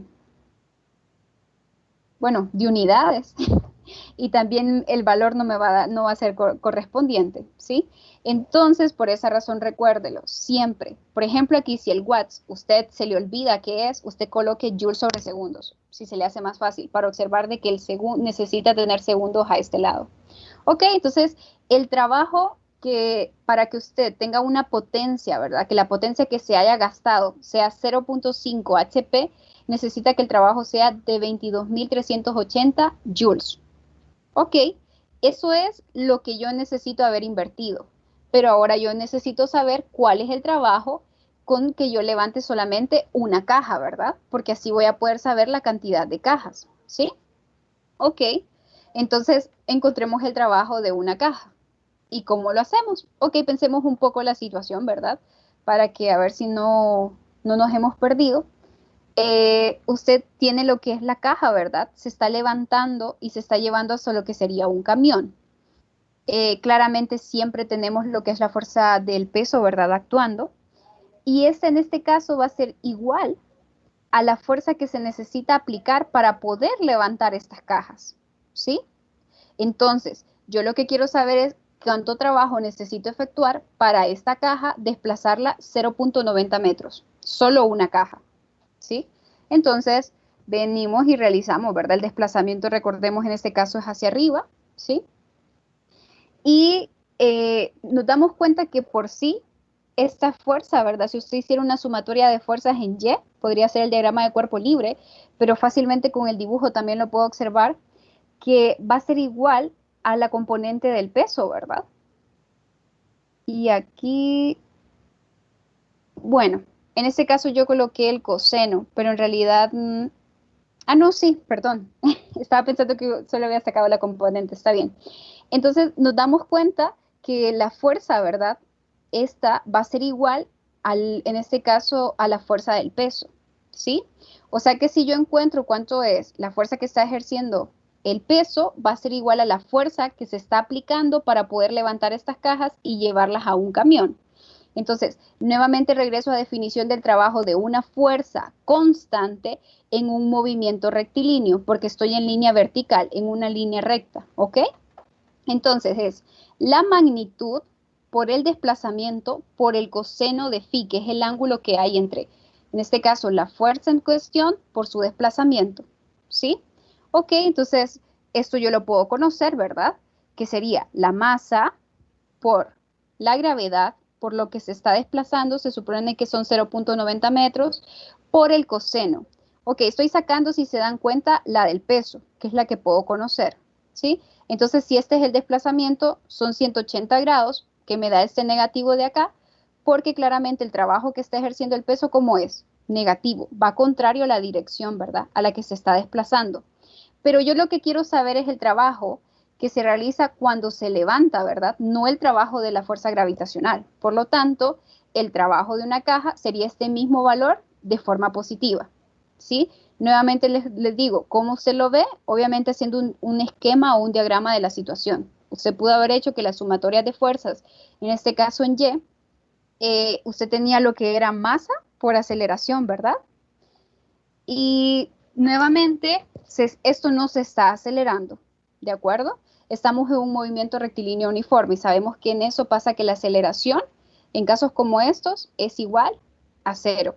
bueno, de unidades. Y también el valor no va a ser correspondiente, ¿sí? Entonces, por esa razón, recuérdelo siempre. Por ejemplo, aquí si el watts usted se le olvida qué es, usted coloque joules sobre segundos, si se le hace más fácil, para observar de que el segundo necesita tener segundos a este lado. Ok, entonces el trabajo que para que usted tenga una potencia, ¿verdad? Que la potencia que se haya gastado sea 0.5 HP, necesita que el trabajo sea de 22.380 joules. Ok, eso es lo que yo necesito haber invertido, pero ahora yo necesito saber cuál es el trabajo con que yo levante solamente una caja, ¿verdad? Porque así voy a poder saber la cantidad de cajas, ¿sí? Ok, entonces encontremos el trabajo de una caja. ¿Y cómo lo hacemos? Ok, pensemos un poco la situación, ¿verdad? Para que a ver si no nos hemos perdido. Usted tiene lo que es la caja, ¿verdad? Se está levantando y se está llevando hasta lo que sería un camión. Claramente siempre tenemos lo que es la fuerza del peso, ¿verdad? Actuando. Y esta en este caso va a ser igual a la fuerza que se necesita aplicar para poder levantar estas cajas, ¿sí? Entonces, yo lo que quiero saber es cuánto trabajo necesito efectuar para esta caja desplazarla 0.90 metros. solo una caja, ¿sí? Entonces, venimos y realizamos, ¿verdad? El desplazamiento, recordemos, en este caso es hacia arriba, ¿sí? Y nos damos cuenta que por sí, esta fuerza, ¿verdad? Si usted hiciera una sumatoria de fuerzas en Y, podría ser el diagrama de cuerpo libre, pero fácilmente con el dibujo también lo puedo observar, que va a ser igual a la componente del peso, ¿verdad? Y aquí, bueno, en este caso yo coloqué el coseno, pero en realidad, no, sí, perdón, estaba pensando que solo había sacado la componente, está bien. Entonces nos damos cuenta que la fuerza, ¿verdad? Esta va a ser igual en este caso a la fuerza del peso, ¿sí? O sea que si yo encuentro cuánto es la fuerza que está ejerciendo el peso, va a ser igual a la fuerza que se está aplicando para poder levantar estas cajas y llevarlas a un camión. Entonces, nuevamente regreso a definición del trabajo de una fuerza constante en un movimiento rectilíneo, porque estoy en línea vertical, en una línea recta, ¿ok? Entonces es la magnitud por el desplazamiento por el coseno de phi, que es el ángulo que hay entre, en este caso, la fuerza en cuestión por su desplazamiento, ¿sí? Ok, entonces esto yo lo puedo conocer, ¿verdad? Que sería la masa por la gravedad, por lo que se está desplazando, se supone que son 0.90 metros, por el coseno. Ok, estoy sacando, si se dan cuenta, la del peso, que es la que puedo conocer, ¿sí? Entonces, si este es el desplazamiento, son 180 grados, que me da este negativo de acá, porque claramente el trabajo que está ejerciendo el peso, ¿cómo es? Negativo, va contrario a la dirección, ¿verdad? A la que se está desplazando. Pero yo lo que quiero saber es el trabajo que se realiza cuando se levanta, ¿verdad? No el trabajo de la fuerza gravitacional. Por lo tanto, el trabajo de una caja sería este mismo valor de forma positiva, ¿sí? Nuevamente les digo, ¿cómo se lo ve? Obviamente haciendo un esquema o un diagrama de la situación. Usted pudo haber hecho que las sumatorias de fuerzas, en este caso en Y, usted tenía lo que era masa por aceleración, ¿verdad? Y nuevamente, esto no se está acelerando, ¿de acuerdo? Estamos en un movimiento rectilíneo uniforme y sabemos que en eso pasa que la aceleración, en casos como estos, es igual a cero.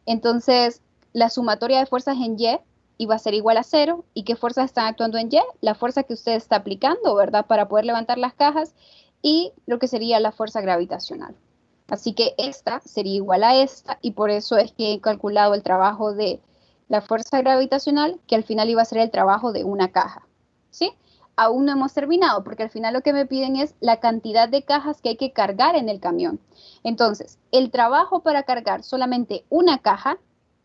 Entonces, la sumatoria de fuerzas en Y iba a ser igual a cero. ¿Y qué fuerzas están actuando en Y? La fuerza que usted está aplicando, ¿verdad? Para poder levantar las cajas y lo que sería la fuerza gravitacional. Así que esta sería igual a esta y por eso es que he calculado el trabajo de la fuerza gravitacional, que al final iba a ser el trabajo de una caja, ¿sí? Aún no hemos terminado, porque al final lo que me piden es la cantidad de cajas que hay que cargar en el camión. Entonces, el trabajo para cargar solamente una caja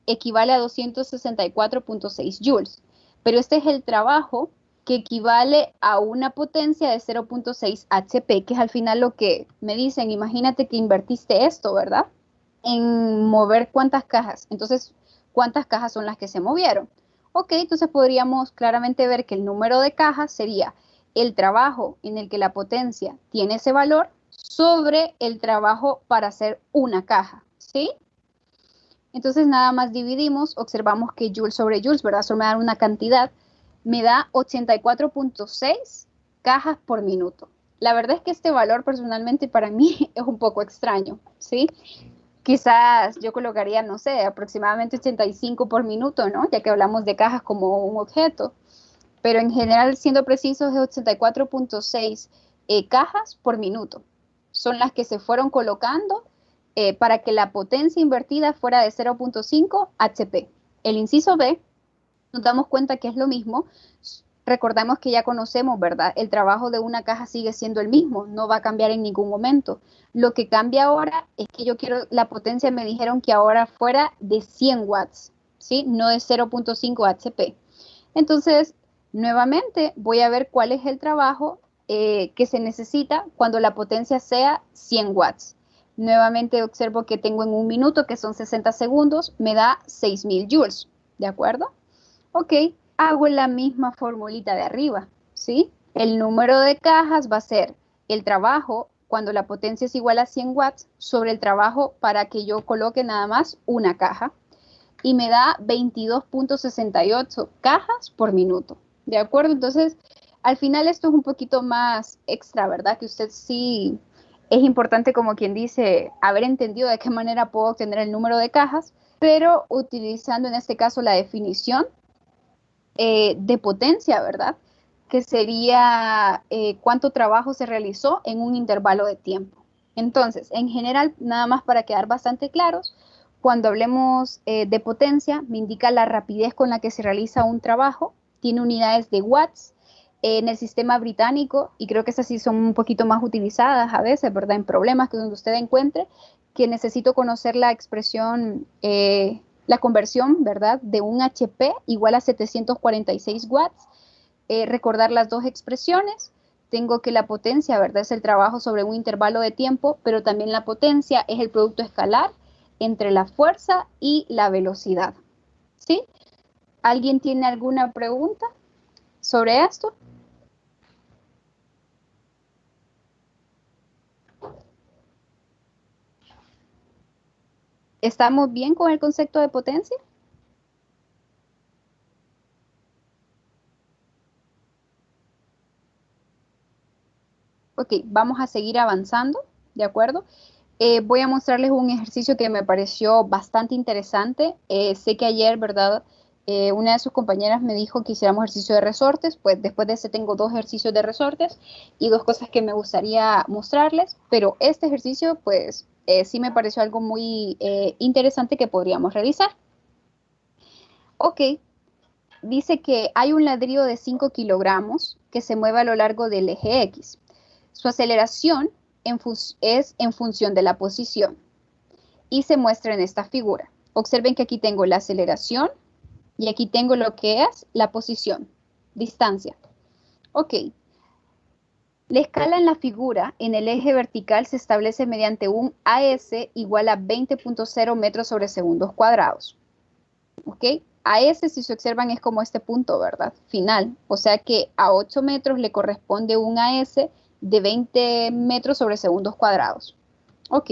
equivale a 264.6 joules, pero este es el trabajo que equivale a una potencia de 0.6 HP, que es al final lo que me dicen, imagínate que invertiste esto, ¿verdad? En mover cuántas cajas. Entonces, ¿cuántas cajas son las que se movieron? Ok, entonces podríamos claramente ver que el número de cajas sería el trabajo en el que la potencia tiene ese valor sobre el trabajo para hacer una caja, ¿sí? Entonces nada más dividimos, observamos que Joule sobre Joules, ¿verdad? Solo me da una cantidad, me da 84.6 cajas por minuto. La verdad es que este valor personalmente para mí es un poco extraño, ¿sí? Quizás yo colocaría, no sé, aproximadamente 85 por minuto, ¿no? Ya que hablamos de cajas como un objeto. Pero en general, siendo precisos, es 84.6 cajas por minuto. Son las que se fueron colocando para que la potencia invertida fuera de 0.5 HP. El inciso B, nos damos cuenta que es lo mismo. Recordamos que ya conocemos, ¿verdad? El trabajo de una caja sigue siendo el mismo, no va a cambiar en ningún momento. Lo que cambia ahora es que yo quiero, la potencia me dijeron que ahora fuera de 100 watts, ¿sí? No de 0.5 HP. Entonces, nuevamente voy a ver cuál es el trabajo que se necesita cuando la potencia sea 100 watts. Nuevamente observo que tengo en un minuto, que son 60 segundos, me da 6.000 joules, ¿de acuerdo? Ok, hago la misma formulita de arriba, ¿sí? El número de cajas va a ser el trabajo cuando la potencia es igual a 100 watts sobre el trabajo para que yo coloque nada más una caja y me da 22.68 cajas por minuto, ¿de acuerdo? Entonces, al final esto es un poquito más extra, ¿verdad? Que usted sí Es importante, como quien dice, haber entendido de qué manera puedo obtener el número de cajas, pero utilizando en este caso la definición de potencia, ¿verdad? Que sería cuánto trabajo se realizó en un intervalo de tiempo. Entonces, en general, nada más para quedar bastante claros, cuando hablemos de potencia, me indica la rapidez con la que se realiza un trabajo, tiene unidades de watts. En el sistema británico, y creo que esas sí son un poquito más utilizadas a veces, ¿verdad? En problemas que donde usted encuentre, que necesito conocer la expresión, la conversión, ¿verdad? De un HP igual a 746 watts, recordar las dos expresiones. Tengo que la potencia, ¿verdad? Es el trabajo sobre un intervalo de tiempo, pero también la potencia es el producto escalar entre la fuerza y la velocidad, ¿sí? ¿Alguien tiene alguna pregunta sobre esto? ¿Estamos bien con el concepto de potencia? Ok, vamos a seguir avanzando, ¿de acuerdo? Voy a mostrarles un ejercicio que me pareció bastante interesante. Sé que ayer, ¿verdad? Una de sus compañeras me dijo que hiciéramos ejercicio de resortes, pues después de ese tengo dos ejercicios de resortes y dos cosas que me gustaría mostrarles, pero este ejercicio, pues sí me pareció algo muy interesante que podríamos realizar. Ok, dice que hay un ladrillo de 5 kilogramos que se mueve a lo largo del eje X. Su aceleración es en función de la posición y se muestra en esta figura. Observen que aquí tengo la aceleración y aquí tengo lo que es la posición, distancia. Ok, la escala en la figura en el eje vertical se establece mediante un AS igual a 20.0 metros sobre segundos cuadrados. ¿Ok? A ese, si se observan, es como este punto, ¿verdad? Final. O sea que a 8 metros le corresponde un AS de 20 metros sobre segundos cuadrados. Ok.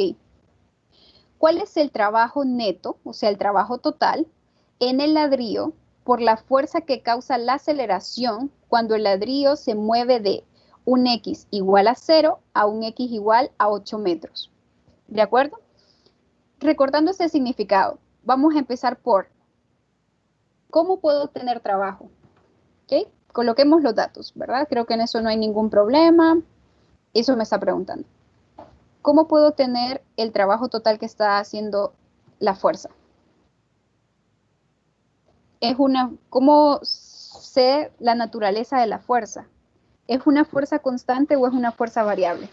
¿Cuál es el trabajo neto, o sea, el trabajo total, en el ladrillo por la fuerza que causa la aceleración cuando el ladrillo se mueve de un X igual a 0 a un X igual a 8 metros? ¿De acuerdo? Recordando ese significado, vamos a empezar por ¿cómo puedo obtener trabajo? ¿Ok? Coloquemos los datos, ¿verdad? Creo que en eso no hay ningún problema. Eso me está preguntando. ¿Cómo puedo obtener el trabajo total que está haciendo la fuerza? ¿Cómo sé la naturaleza de la fuerza? ¿Es una fuerza constante o es una fuerza variable?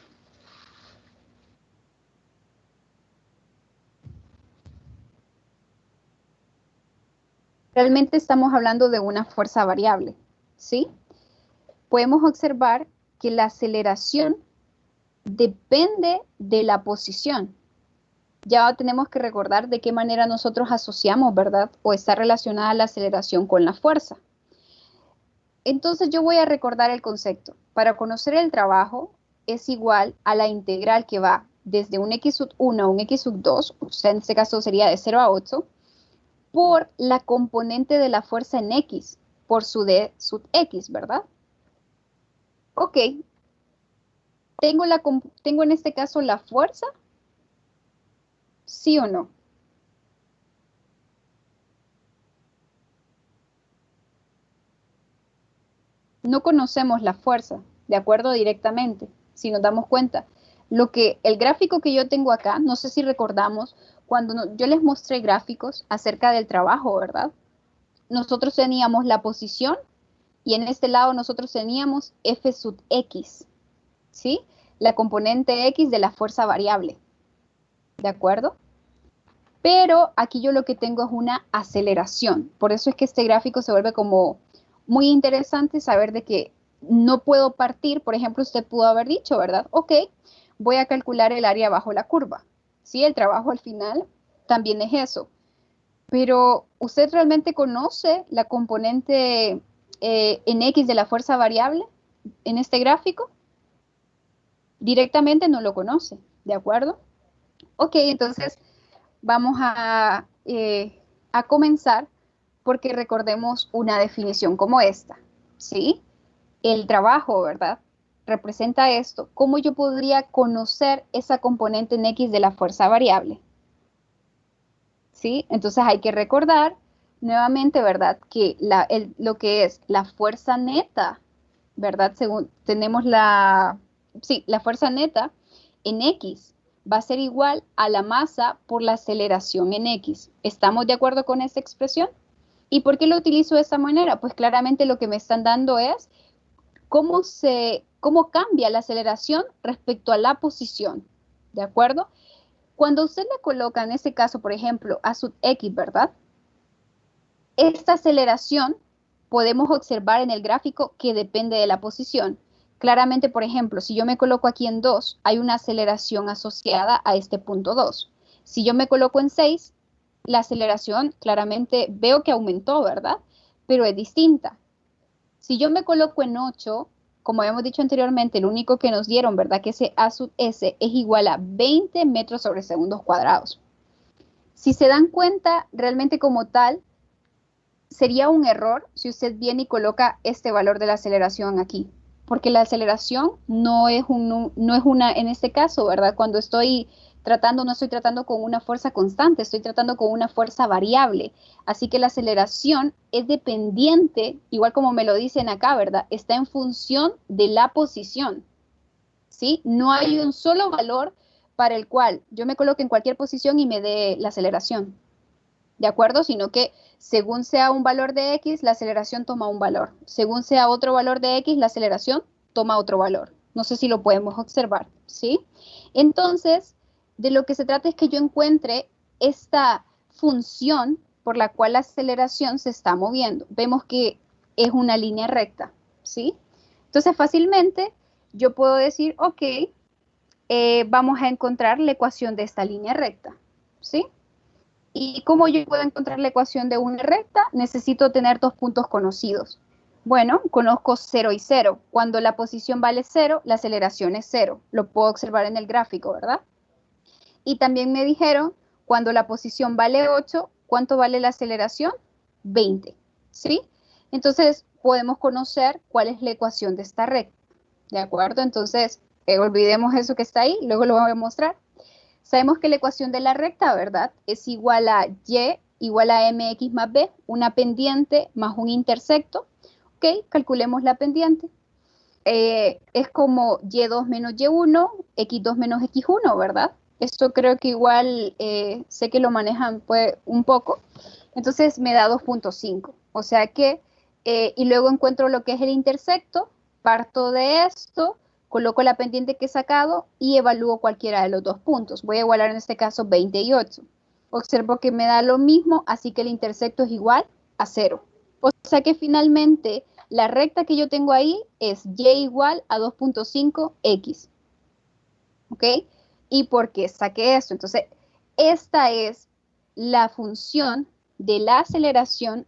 Realmente estamos hablando de una fuerza variable, ¿sí? Podemos observar que la aceleración depende de la posición. Ya tenemos que recordar de qué manera nosotros asociamos, ¿verdad? O está relacionada la aceleración con la fuerza. Entonces yo voy a recordar el concepto. Para conocer el trabajo es igual a la integral que va desde un x sub 1 a un x sub 2, o sea, en este caso sería de 0 a 8, por la componente de la fuerza en x, por su d sub x, ¿verdad? Ok, ¿tengo en este caso la fuerza? ¿Sí o no? No conocemos la fuerza, ¿de acuerdo? Directamente, si nos damos cuenta. El gráfico que yo tengo acá, no sé si recordamos, yo les mostré gráficos acerca del trabajo, ¿verdad? Nosotros teníamos la posición y en este lado nosotros teníamos F sub X, ¿sí? La componente X de la fuerza variable, ¿de acuerdo? Pero aquí yo lo que tengo es una aceleración. Por eso es que este gráfico se vuelve como muy interesante saber de que no puedo partir, por ejemplo, usted pudo haber dicho, ¿verdad? Ok, voy a calcular el área bajo la curva. Sí, el trabajo al final también es eso. Pero ¿usted realmente conoce la componente en X de la fuerza variable en este gráfico? Directamente no lo conoce, ¿de acuerdo? Ok, entonces vamos a comenzar porque recordemos una definición como esta, ¿sí? El trabajo, ¿verdad? representa esto, ¿cómo yo podría conocer esa componente en X de la fuerza variable? ¿Sí? Entonces hay que recordar nuevamente, ¿verdad? Que lo que es la fuerza neta, ¿verdad? Según tenemos la fuerza neta en X va a ser igual a la masa por la aceleración en X. ¿Estamos de acuerdo con esta expresión? ¿Y por qué lo utilizo de esta manera? Pues claramente lo que me están dando es cómo cambia la aceleración respecto a la posición, ¿de acuerdo? Cuando usted le coloca, en este caso, por ejemplo, a sub X, ¿verdad? Esta aceleración podemos observar en el gráfico que depende de la posición. Claramente, por ejemplo, si yo me coloco aquí en 2, hay una aceleración asociada a este punto 2. Si yo me coloco en 6, la aceleración claramente veo que aumentó, ¿verdad? Pero es distinta. Si yo me coloco en 8, como habíamos dicho anteriormente, lo único que nos dieron, ¿verdad? Que ese A sub S es igual a 20 metros sobre segundos cuadrados. Si se dan cuenta, realmente como tal, sería un error si usted viene y coloca este valor de la aceleración aquí, porque la aceleración no es una, en este caso, ¿verdad? Cuando estoy tratando, no estoy tratando con una fuerza constante, estoy tratando con una fuerza variable. Así que la aceleración es dependiente, igual como me lo dicen acá, ¿verdad? Está en función de la posición, ¿sí? No hay un solo valor para el cual yo me coloque en cualquier posición y me dé la aceleración. ¿De acuerdo? Sino que según sea un valor de X, la aceleración toma un valor. Según sea otro valor de X, la aceleración toma otro valor. No sé si lo podemos observar, ¿sí? Entonces, de lo que se trata es que yo encuentre esta función por la cual la aceleración se está moviendo. Vemos que es una línea recta, ¿sí? Entonces, fácilmente yo puedo decir, ok, vamos a encontrar la ecuación de esta línea recta, ¿sí? ¿Y cómo yo puedo encontrar la ecuación de una recta? Necesito tener dos puntos conocidos. Bueno, conozco 0 y 0. Cuando la posición vale 0, la aceleración es 0. Lo puedo observar en el gráfico, ¿verdad? Y también me dijeron, cuando la posición vale 8, ¿cuánto vale la aceleración? 20, ¿sí? Entonces, podemos conocer cuál es la ecuación de esta recta, ¿de acuerdo? Entonces, olvidemos eso que está ahí, luego lo voy a mostrar. Sabemos que la ecuación de la recta, ¿verdad? Es igual a y igual a mx más b, una pendiente más un intersecto. Ok, calculemos la pendiente. Es como y2 menos y1, x2 menos x1, ¿verdad? Esto creo que igual sé que lo manejan pues, un poco. Entonces me da 2.5. O sea que, y luego encuentro lo que es el intersecto, parto de esto, coloco la pendiente que he sacado y evalúo cualquiera de los dos puntos. Voy a igualar en este caso 20 y 8. Observo que me da lo mismo, así que el intersecto es igual a 0. O sea que finalmente la recta que yo tengo ahí es y igual a 2.5x. ¿Ok? ¿Y por qué saqué esto? Entonces, esta es la función de la aceleración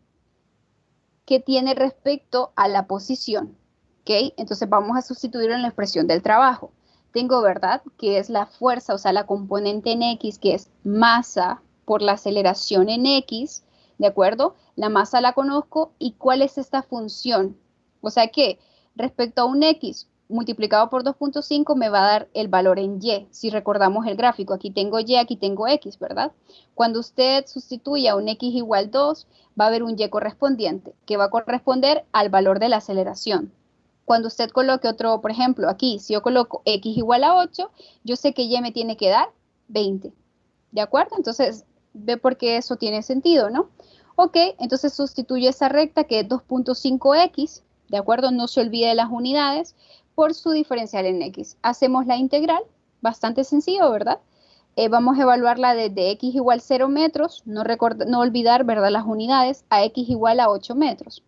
que tiene respecto a la posición. ¿Ok? Entonces vamos a sustituirlo en la expresión del trabajo. Tengo, ¿verdad? Que es la fuerza, o sea, la componente en X, que es masa por la aceleración en X, ¿de acuerdo? La masa la conozco y ¿cuál es esta función? O sea que respecto a un X multiplicado por 2.5 me va a dar el valor en Y. Si recordamos el gráfico, aquí tengo Y, aquí tengo X, ¿verdad? Cuando usted sustituya un X igual 2, va a haber un Y correspondiente, que va a corresponder al valor de la aceleración. Cuando usted coloque otro, por ejemplo, aquí, si yo coloco X igual a 8, yo sé que Y me tiene que dar 20. ¿De acuerdo? Entonces, ve por qué eso tiene sentido, ¿no? Ok, entonces sustituye esa recta que es 2.5x, ¿de acuerdo? No se olvide de las unidades, por su diferencial en x. Hacemos la integral, bastante sencillo, ¿verdad? Vamos a evaluarla desde x igual 0 metros, no olvidar, ¿verdad? Las unidades, a x igual a 8 metros.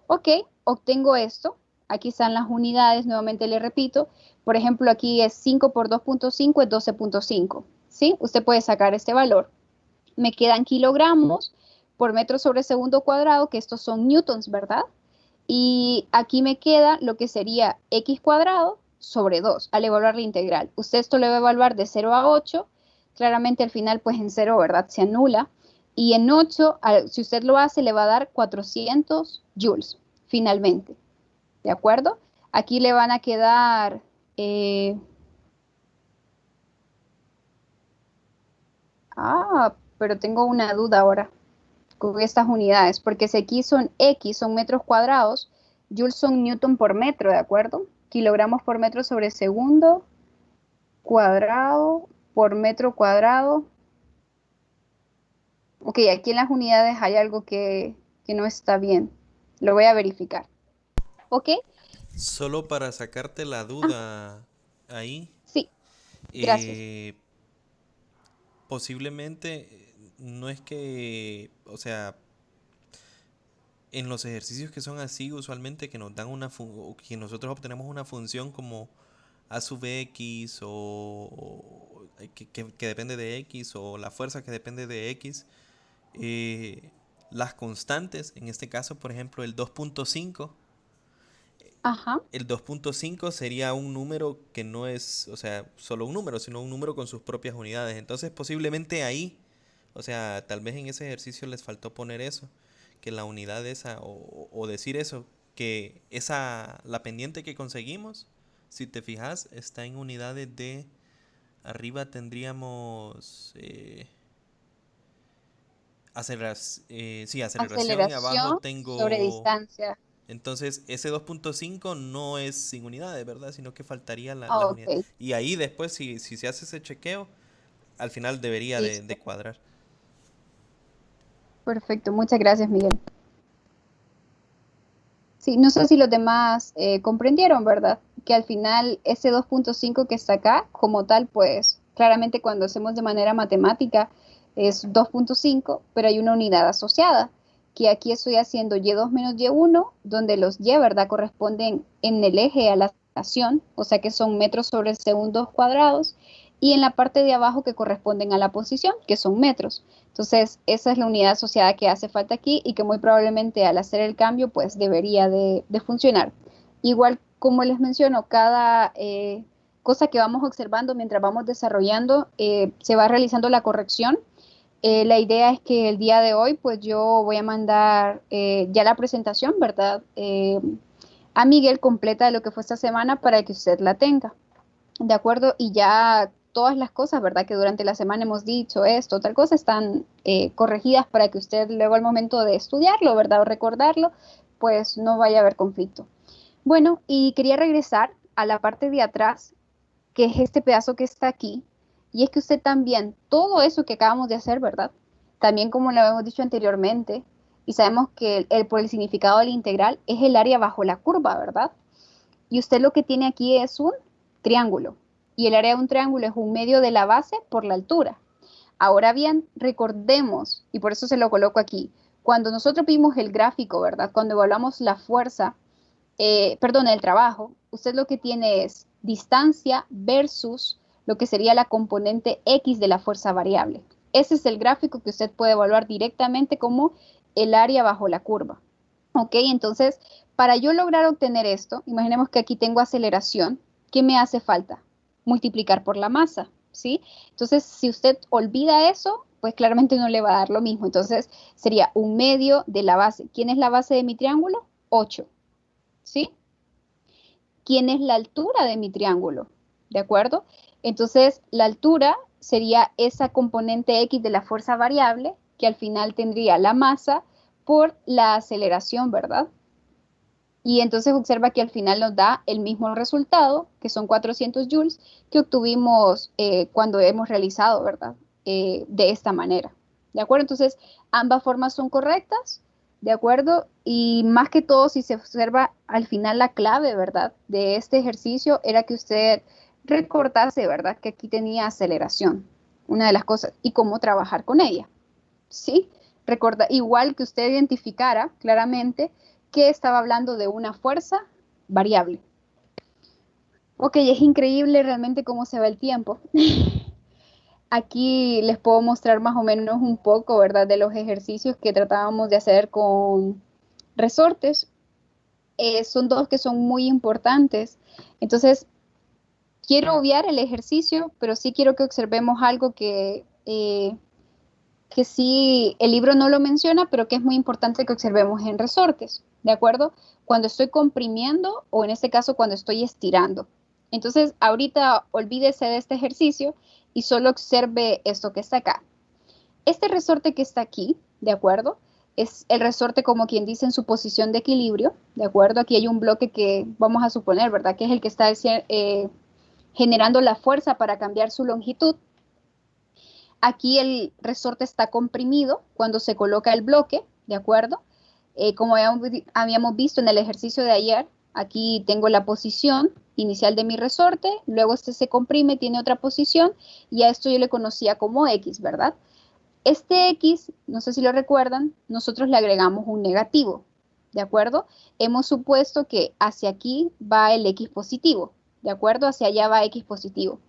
Ok, obtengo esto. Aquí están las unidades, nuevamente le repito. Por ejemplo, aquí es 5 por 2.5 es 12.5. ¿Sí? Usted puede sacar este valor. Me quedan kilogramos por metro sobre segundo cuadrado, que estos son newtons, ¿verdad? Y aquí me queda lo que sería x cuadrado sobre 2 al evaluar la integral. Usted esto lo va a evaluar de 0 a 8. Claramente al final, pues en 0, ¿verdad? Se anula. Y en 8, si usted lo hace, le va a dar 400 joules, finalmente. ¿De acuerdo? Aquí le van a quedar, pero tengo una duda ahora con estas unidades, porque si aquí son X, son metros cuadrados, joules son newton por metro, ¿de acuerdo? Kilogramos por metro sobre segundo, cuadrado por metro cuadrado. Ok, aquí en las unidades hay algo que no está bien. Lo voy a verificar. ¿Ok? Solo para sacarte la Ah, duda ahí, sí, gracias. eh, posiblemente no es que, o sea, en los ejercicios que son así, usualmente que nos dan o que nosotros obtenemos una función como a sub x que depende de x o la fuerza que depende de x, eh, las constantes, en este caso, por ejemplo, Ajá, el 2.5 sería un número que no es, o sea, solo un número, sino un número con sus propias unidades. Entonces, posiblemente ahí, o sea, tal vez en ese ejercicio les faltó poner eso, que la unidad esa, o decir eso, que la pendiente que conseguimos, si te fijas, está en unidades de, arriba tendríamos sí, aceleración y abajo aceleración sobre tengo. distancia. Entonces, ese 2.5 no es sin unidades, ¿verdad? Sino que faltaría Ah, las unidades. ok, Y ahí después, si se hace ese chequeo, al final debería de listo. cuadrar. Perfecto, muchas gracias, Miguel. Sí, no sé si los demás comprendieron, ¿verdad? Que al final ese 2.5 que está acá, como tal, pues claramente cuando hacemos de manera matemática es 2.5, pero hay una unidad asociada, que aquí estoy haciendo y2 menos y1, donde los y, ¿verdad? Corresponden en el eje a la estación, o sea que son metros sobre segundos cuadrados, y en la parte de abajo que corresponden a la posición, que son metros. Entonces, esa es la unidad asociada que hace falta aquí y que muy probablemente al hacer el cambio, pues debería de funcionar. Igual como les menciono, cada cosa que vamos observando mientras vamos desarrollando, se va realizando la corrección. La idea es que el día de hoy, pues yo voy a mandar ya la presentación, ¿verdad? A Miguel completa de lo que fue esta semana para que usted la tenga. ¿De acuerdo? Y ya todas las cosas, ¿verdad? Que durante la semana hemos dicho esto, tal cosa, están corregidas para que usted luego al momento de estudiarlo, ¿verdad? O recordarlo, pues no vaya a haber conflicto. Bueno, y quería regresar a la parte de atrás, que es este pedazo que está aquí, y es que usted también, todo eso que acabamos de hacer, ¿verdad? También como lo hemos dicho anteriormente, y sabemos que por el significado del integral es el área bajo la curva, ¿verdad? Y usted lo que tiene aquí es un triángulo. Y el área de un triángulo es un medio de la base por la altura. Ahora bien, recordemos, y por eso se lo coloco aquí, cuando nosotros vimos el gráfico, ¿verdad? Cuando evaluamos la fuerza, perdón, el trabajo, usted lo que tiene es distancia versus lo que sería la componente X de la fuerza variable. Ese es el gráfico que usted puede evaluar directamente como el área bajo la curva. Ok, entonces, para yo lograr obtener esto, imaginemos que aquí tengo aceleración, ¿qué me hace falta? Multiplicar por la masa, ¿sí? Entonces, si usted olvida eso, pues claramente no le va a dar lo mismo. Entonces, sería un medio de la base. ¿Quién es la base de mi triángulo? 8, ¿sí? ¿Quién es la altura de mi triángulo? ¿De acuerdo? Entonces, la altura sería esa componente X de la fuerza variable, que al final tendría la masa por la aceleración, ¿verdad? Y entonces observa que al final nos da el mismo resultado, que son 400 joules, que obtuvimos cuando hemos realizado, ¿verdad? De esta manera. ¿De acuerdo? Entonces, ambas formas son correctas, ¿de acuerdo? Y más que todo, si se observa al final la clave, ¿verdad? De este ejercicio era que usted recordase, ¿verdad? Que aquí tenía aceleración, una de las cosas, y cómo trabajar con ella. ¿Sí? Recorda, igual que usted identificara claramente que estaba hablando de una fuerza variable. Ok, es increíble realmente cómo se va el tiempo. Aquí les puedo mostrar más o menos un poco, ¿verdad?, de los ejercicios que tratábamos de hacer con resortes. Son dos que son muy importantes. Entonces, quiero obviar el ejercicio, pero sí quiero que observemos algo que sí el libro no lo menciona, pero que es muy importante que observemos en resortes. ¿de acuerdo? Cuando estoy comprimiendo o en este caso cuando estoy estirando. Entonces, ahorita olvídese de este ejercicio y solo observe esto que está acá. Este resorte que está aquí, ¿de acuerdo? Es el resorte como quien dice en su posición de equilibrio, ¿de acuerdo? Aquí hay un bloque que vamos a suponer, ¿verdad? Que es el que está generando la fuerza para cambiar su longitud. Aquí el resorte está comprimido cuando se coloca el bloque, ¿de acuerdo? Como habíamos visto en el ejercicio de ayer, aquí tengo la posición inicial de mi resorte, luego este se comprime, tiene otra posición, y a esto yo le conocía como X, ¿verdad? Este X, no sé si lo recuerdan, nosotros le agregamos un negativo, ¿de acuerdo? Hemos supuesto que hacia aquí va el X positivo, ¿de acuerdo? Hacia allá va X positivo.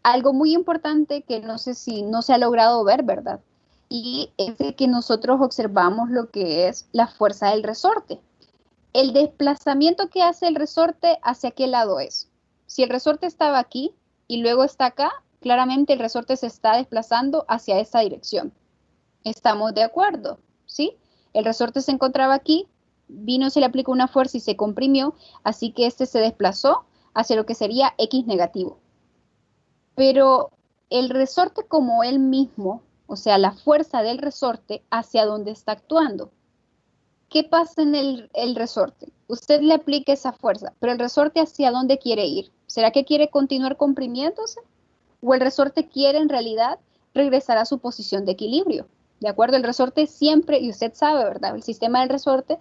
Algo muy importante que no sé si no se ha logrado ver, ¿verdad? Y es de que nosotros observamos lo que es la fuerza del resorte. El desplazamiento que hace el resorte, ¿hacia qué lado es? Si el resorte estaba aquí y luego está acá, claramente el resorte se está desplazando hacia esta dirección. ¿Estamos de acuerdo? ¿Sí? El resorte se encontraba aquí, vino, se le aplicó una fuerza y se comprimió, así que este se desplazó hacia lo que sería X negativo. Pero el resorte como él mismo, o sea, la fuerza del resorte hacia donde está actuando. ¿Qué pasa en el resorte? Usted le aplica esa fuerza, pero el resorte hacia dónde quiere ir. ¿Será que quiere continuar comprimiéndose? ¿O el resorte quiere en realidad regresar a su posición de equilibrio? ¿De acuerdo? El resorte siempre, y usted sabe, ¿verdad? El sistema del resorte,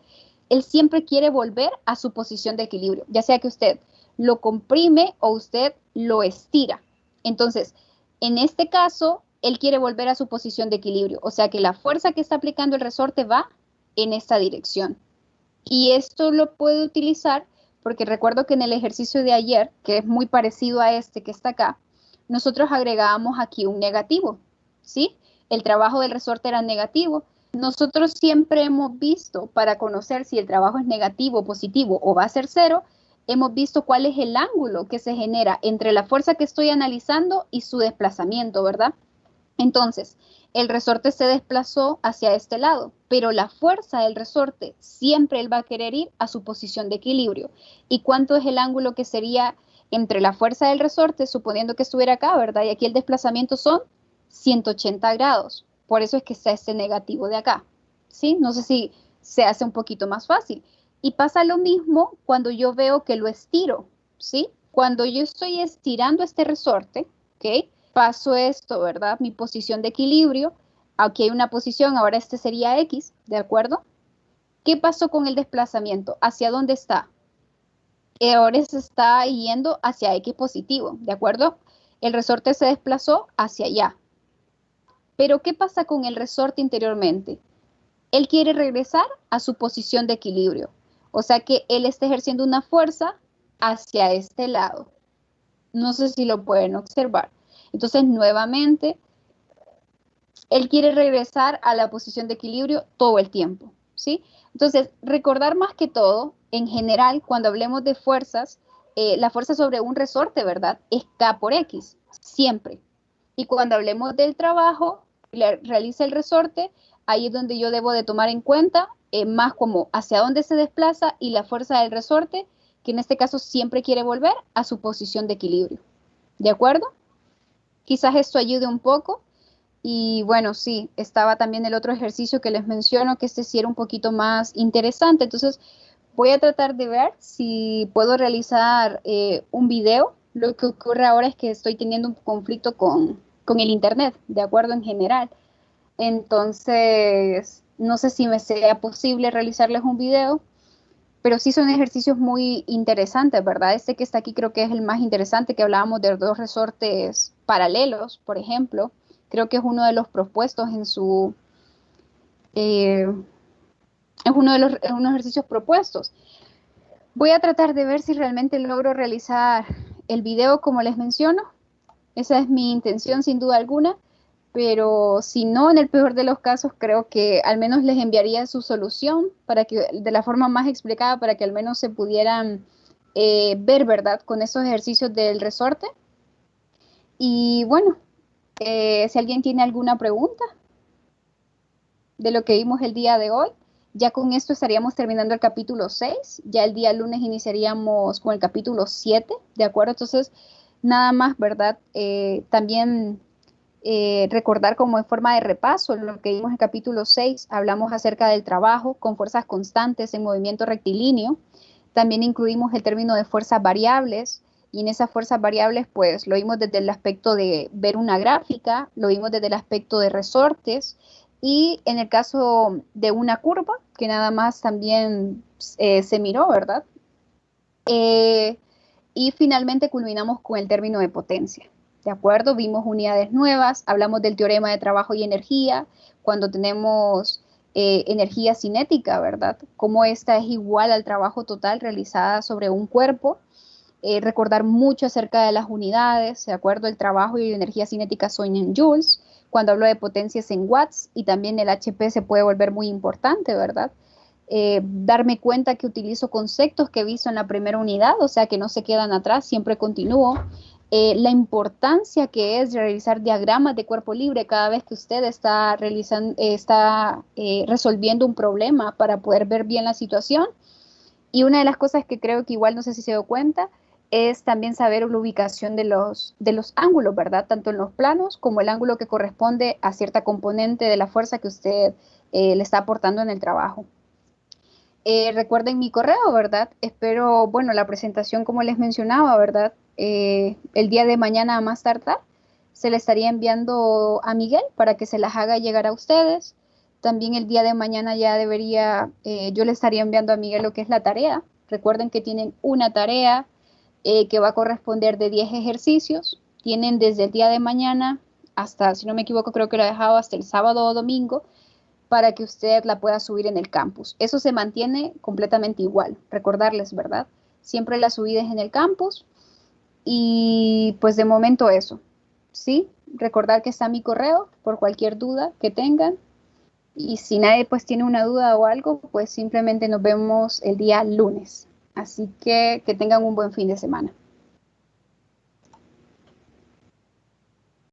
él siempre quiere volver a su posición de equilibrio, ya sea que usted lo comprime o usted lo estira. Entonces, en este caso, él quiere volver a su posición de equilibrio, o sea que la fuerza que está aplicando el resorte va en esta dirección. Y esto lo puede utilizar porque recuerdo que en el ejercicio de ayer, que es muy parecido a este que está acá, nosotros agregábamos aquí un negativo, ¿sí? El trabajo del resorte era negativo. Nosotros siempre hemos visto, para conocer si el trabajo es negativo, positivo o va a ser cero, hemos visto cuál es el ángulo que se genera entre la fuerza que estoy analizando y su desplazamiento, ¿verdad? Entonces, el resorte se desplazó hacia este lado, pero la fuerza del resorte siempre él va a querer ir a su posición de equilibrio. ¿Y cuánto es el ángulo que sería entre la fuerza del resorte, suponiendo que estuviera acá, ¿verdad? Y aquí el desplazamiento son 180 grados. Por eso es que está este negativo de acá, ¿sí? No sé si se hace un poquito más fácil. Y pasa lo mismo cuando yo veo que lo estiro, ¿sí? Cuando yo estoy estirando este resorte, ¿ok? Paso esto, ¿verdad? Mi posición de equilibrio. Aquí hay una posición, ahora este sería X, ¿de acuerdo? ¿Qué pasó con el desplazamiento? ¿Hacia dónde está? Ahora se está yendo hacia X positivo, ¿de acuerdo? El resorte se desplazó hacia allá. Pero ¿qué pasa con el resorte interiormente? Él quiere regresar a su posición de equilibrio. O sea que él está ejerciendo una fuerza hacia este lado. No sé si lo pueden observar. Entonces, nuevamente, él quiere regresar a la posición de equilibrio todo el tiempo, ¿sí? Entonces, recordar más que todo, en general, cuando hablemos de fuerzas, la fuerza sobre un resorte, ¿verdad? Es K por X, siempre. Y cuando hablemos del trabajo, realiza el resorte, ahí es donde yo debo de tomar en cuenta más como hacia dónde se desplaza y la fuerza del resorte, que en este caso siempre quiere volver a su posición de equilibrio. ¿De acuerdo? Quizás esto ayude un poco. Y bueno, sí, estaba también el otro ejercicio que les menciono, que este sí era un poquito más interesante. Entonces, voy a tratar de ver si puedo realizar un video. Lo que ocurre ahora es que estoy teniendo un conflicto con el internet, de acuerdo en general. Entonces, no sé si me sea posible realizarles un video, pero sí son ejercicios muy interesantes, ¿verdad? Este que está aquí creo que es el más interesante, que hablábamos de dos resortes paralelos, por ejemplo. Creo que es uno de los propuestos en su... es uno de los unos ejercicios propuestos. Voy a tratar de ver si realmente logro realizar el video como les menciono. Esa es mi intención sin duda alguna, pero si no, en el peor de los casos, creo que al menos les enviaría su solución para que de la forma más explicada, para que al menos se pudieran ver, ¿verdad? Con esos ejercicios del resorte. Y bueno, si alguien tiene alguna pregunta de lo que vimos el día de hoy, Ya con esto estaríamos terminando el capítulo 6. Ya el día lunes iniciaríamos con el capítulo 7, ¿de acuerdo? Entonces, nada más, ¿verdad? También recordar como en forma de repaso lo que vimos en el capítulo 6, hablamos acerca del trabajo con fuerzas constantes en movimiento rectilíneo. También incluimos el término de fuerzas variables, y en esas fuerzas variables pues lo vimos desde el aspecto de ver una gráfica, lo vimos desde el aspecto de resortes, y en el caso de una curva, que nada más también se miró, ¿verdad? Eh, y finalmente culminamos con el término de potencia. ¿De acuerdo? Vimos unidades nuevas, hablamos del teorema de trabajo y energía, cuando tenemos energía cinética, ¿verdad? Cómo esta es igual al trabajo total realizada sobre un cuerpo. Recordar mucho acerca de las unidades, ¿de acuerdo? El trabajo y la energía cinética son en joules. Cuando hablo de potencias en watts, y también el HP se puede volver muy importante, ¿verdad? Darme cuenta que utilizo conceptos que he visto en la primera unidad, o sea que no se quedan atrás, siempre continúo. La importancia que es realizar diagramas de cuerpo libre cada vez que usted está, resolviendo un problema para poder ver bien la situación. Y una de las cosas que creo que igual no sé si se dio cuenta es también saber la ubicación de los ángulos, ¿verdad? Tanto en los planos como el ángulo que corresponde a cierta componente de la fuerza que usted le está aportando en el trabajo. Recuerden mi correo, ¿verdad? Espero, bueno, la presentación como les mencionaba, ¿verdad? El día de mañana a más tardar se le estaría enviando a Miguel para que se las haga llegar a ustedes. También el día de mañana ya debería, yo le estaría enviando a Miguel lo que es la tarea. Recuerden que tienen una tarea que va a corresponder de 10 ejercicios. Tienen desde el día de mañana hasta, si no me equivoco, creo que lo he dejado hasta el sábado o domingo, para que usted la pueda subir en el campus. Eso se mantiene completamente igual. Recordarles, ¿verdad? Siempre la subida es en el campus, y pues de momento eso. ¿Sí? Recordar que está mi correo por cualquier duda que tengan. Y si nadie pues tiene una duda o algo, pues simplemente nos vemos el día lunes. Así que tengan un buen fin de semana.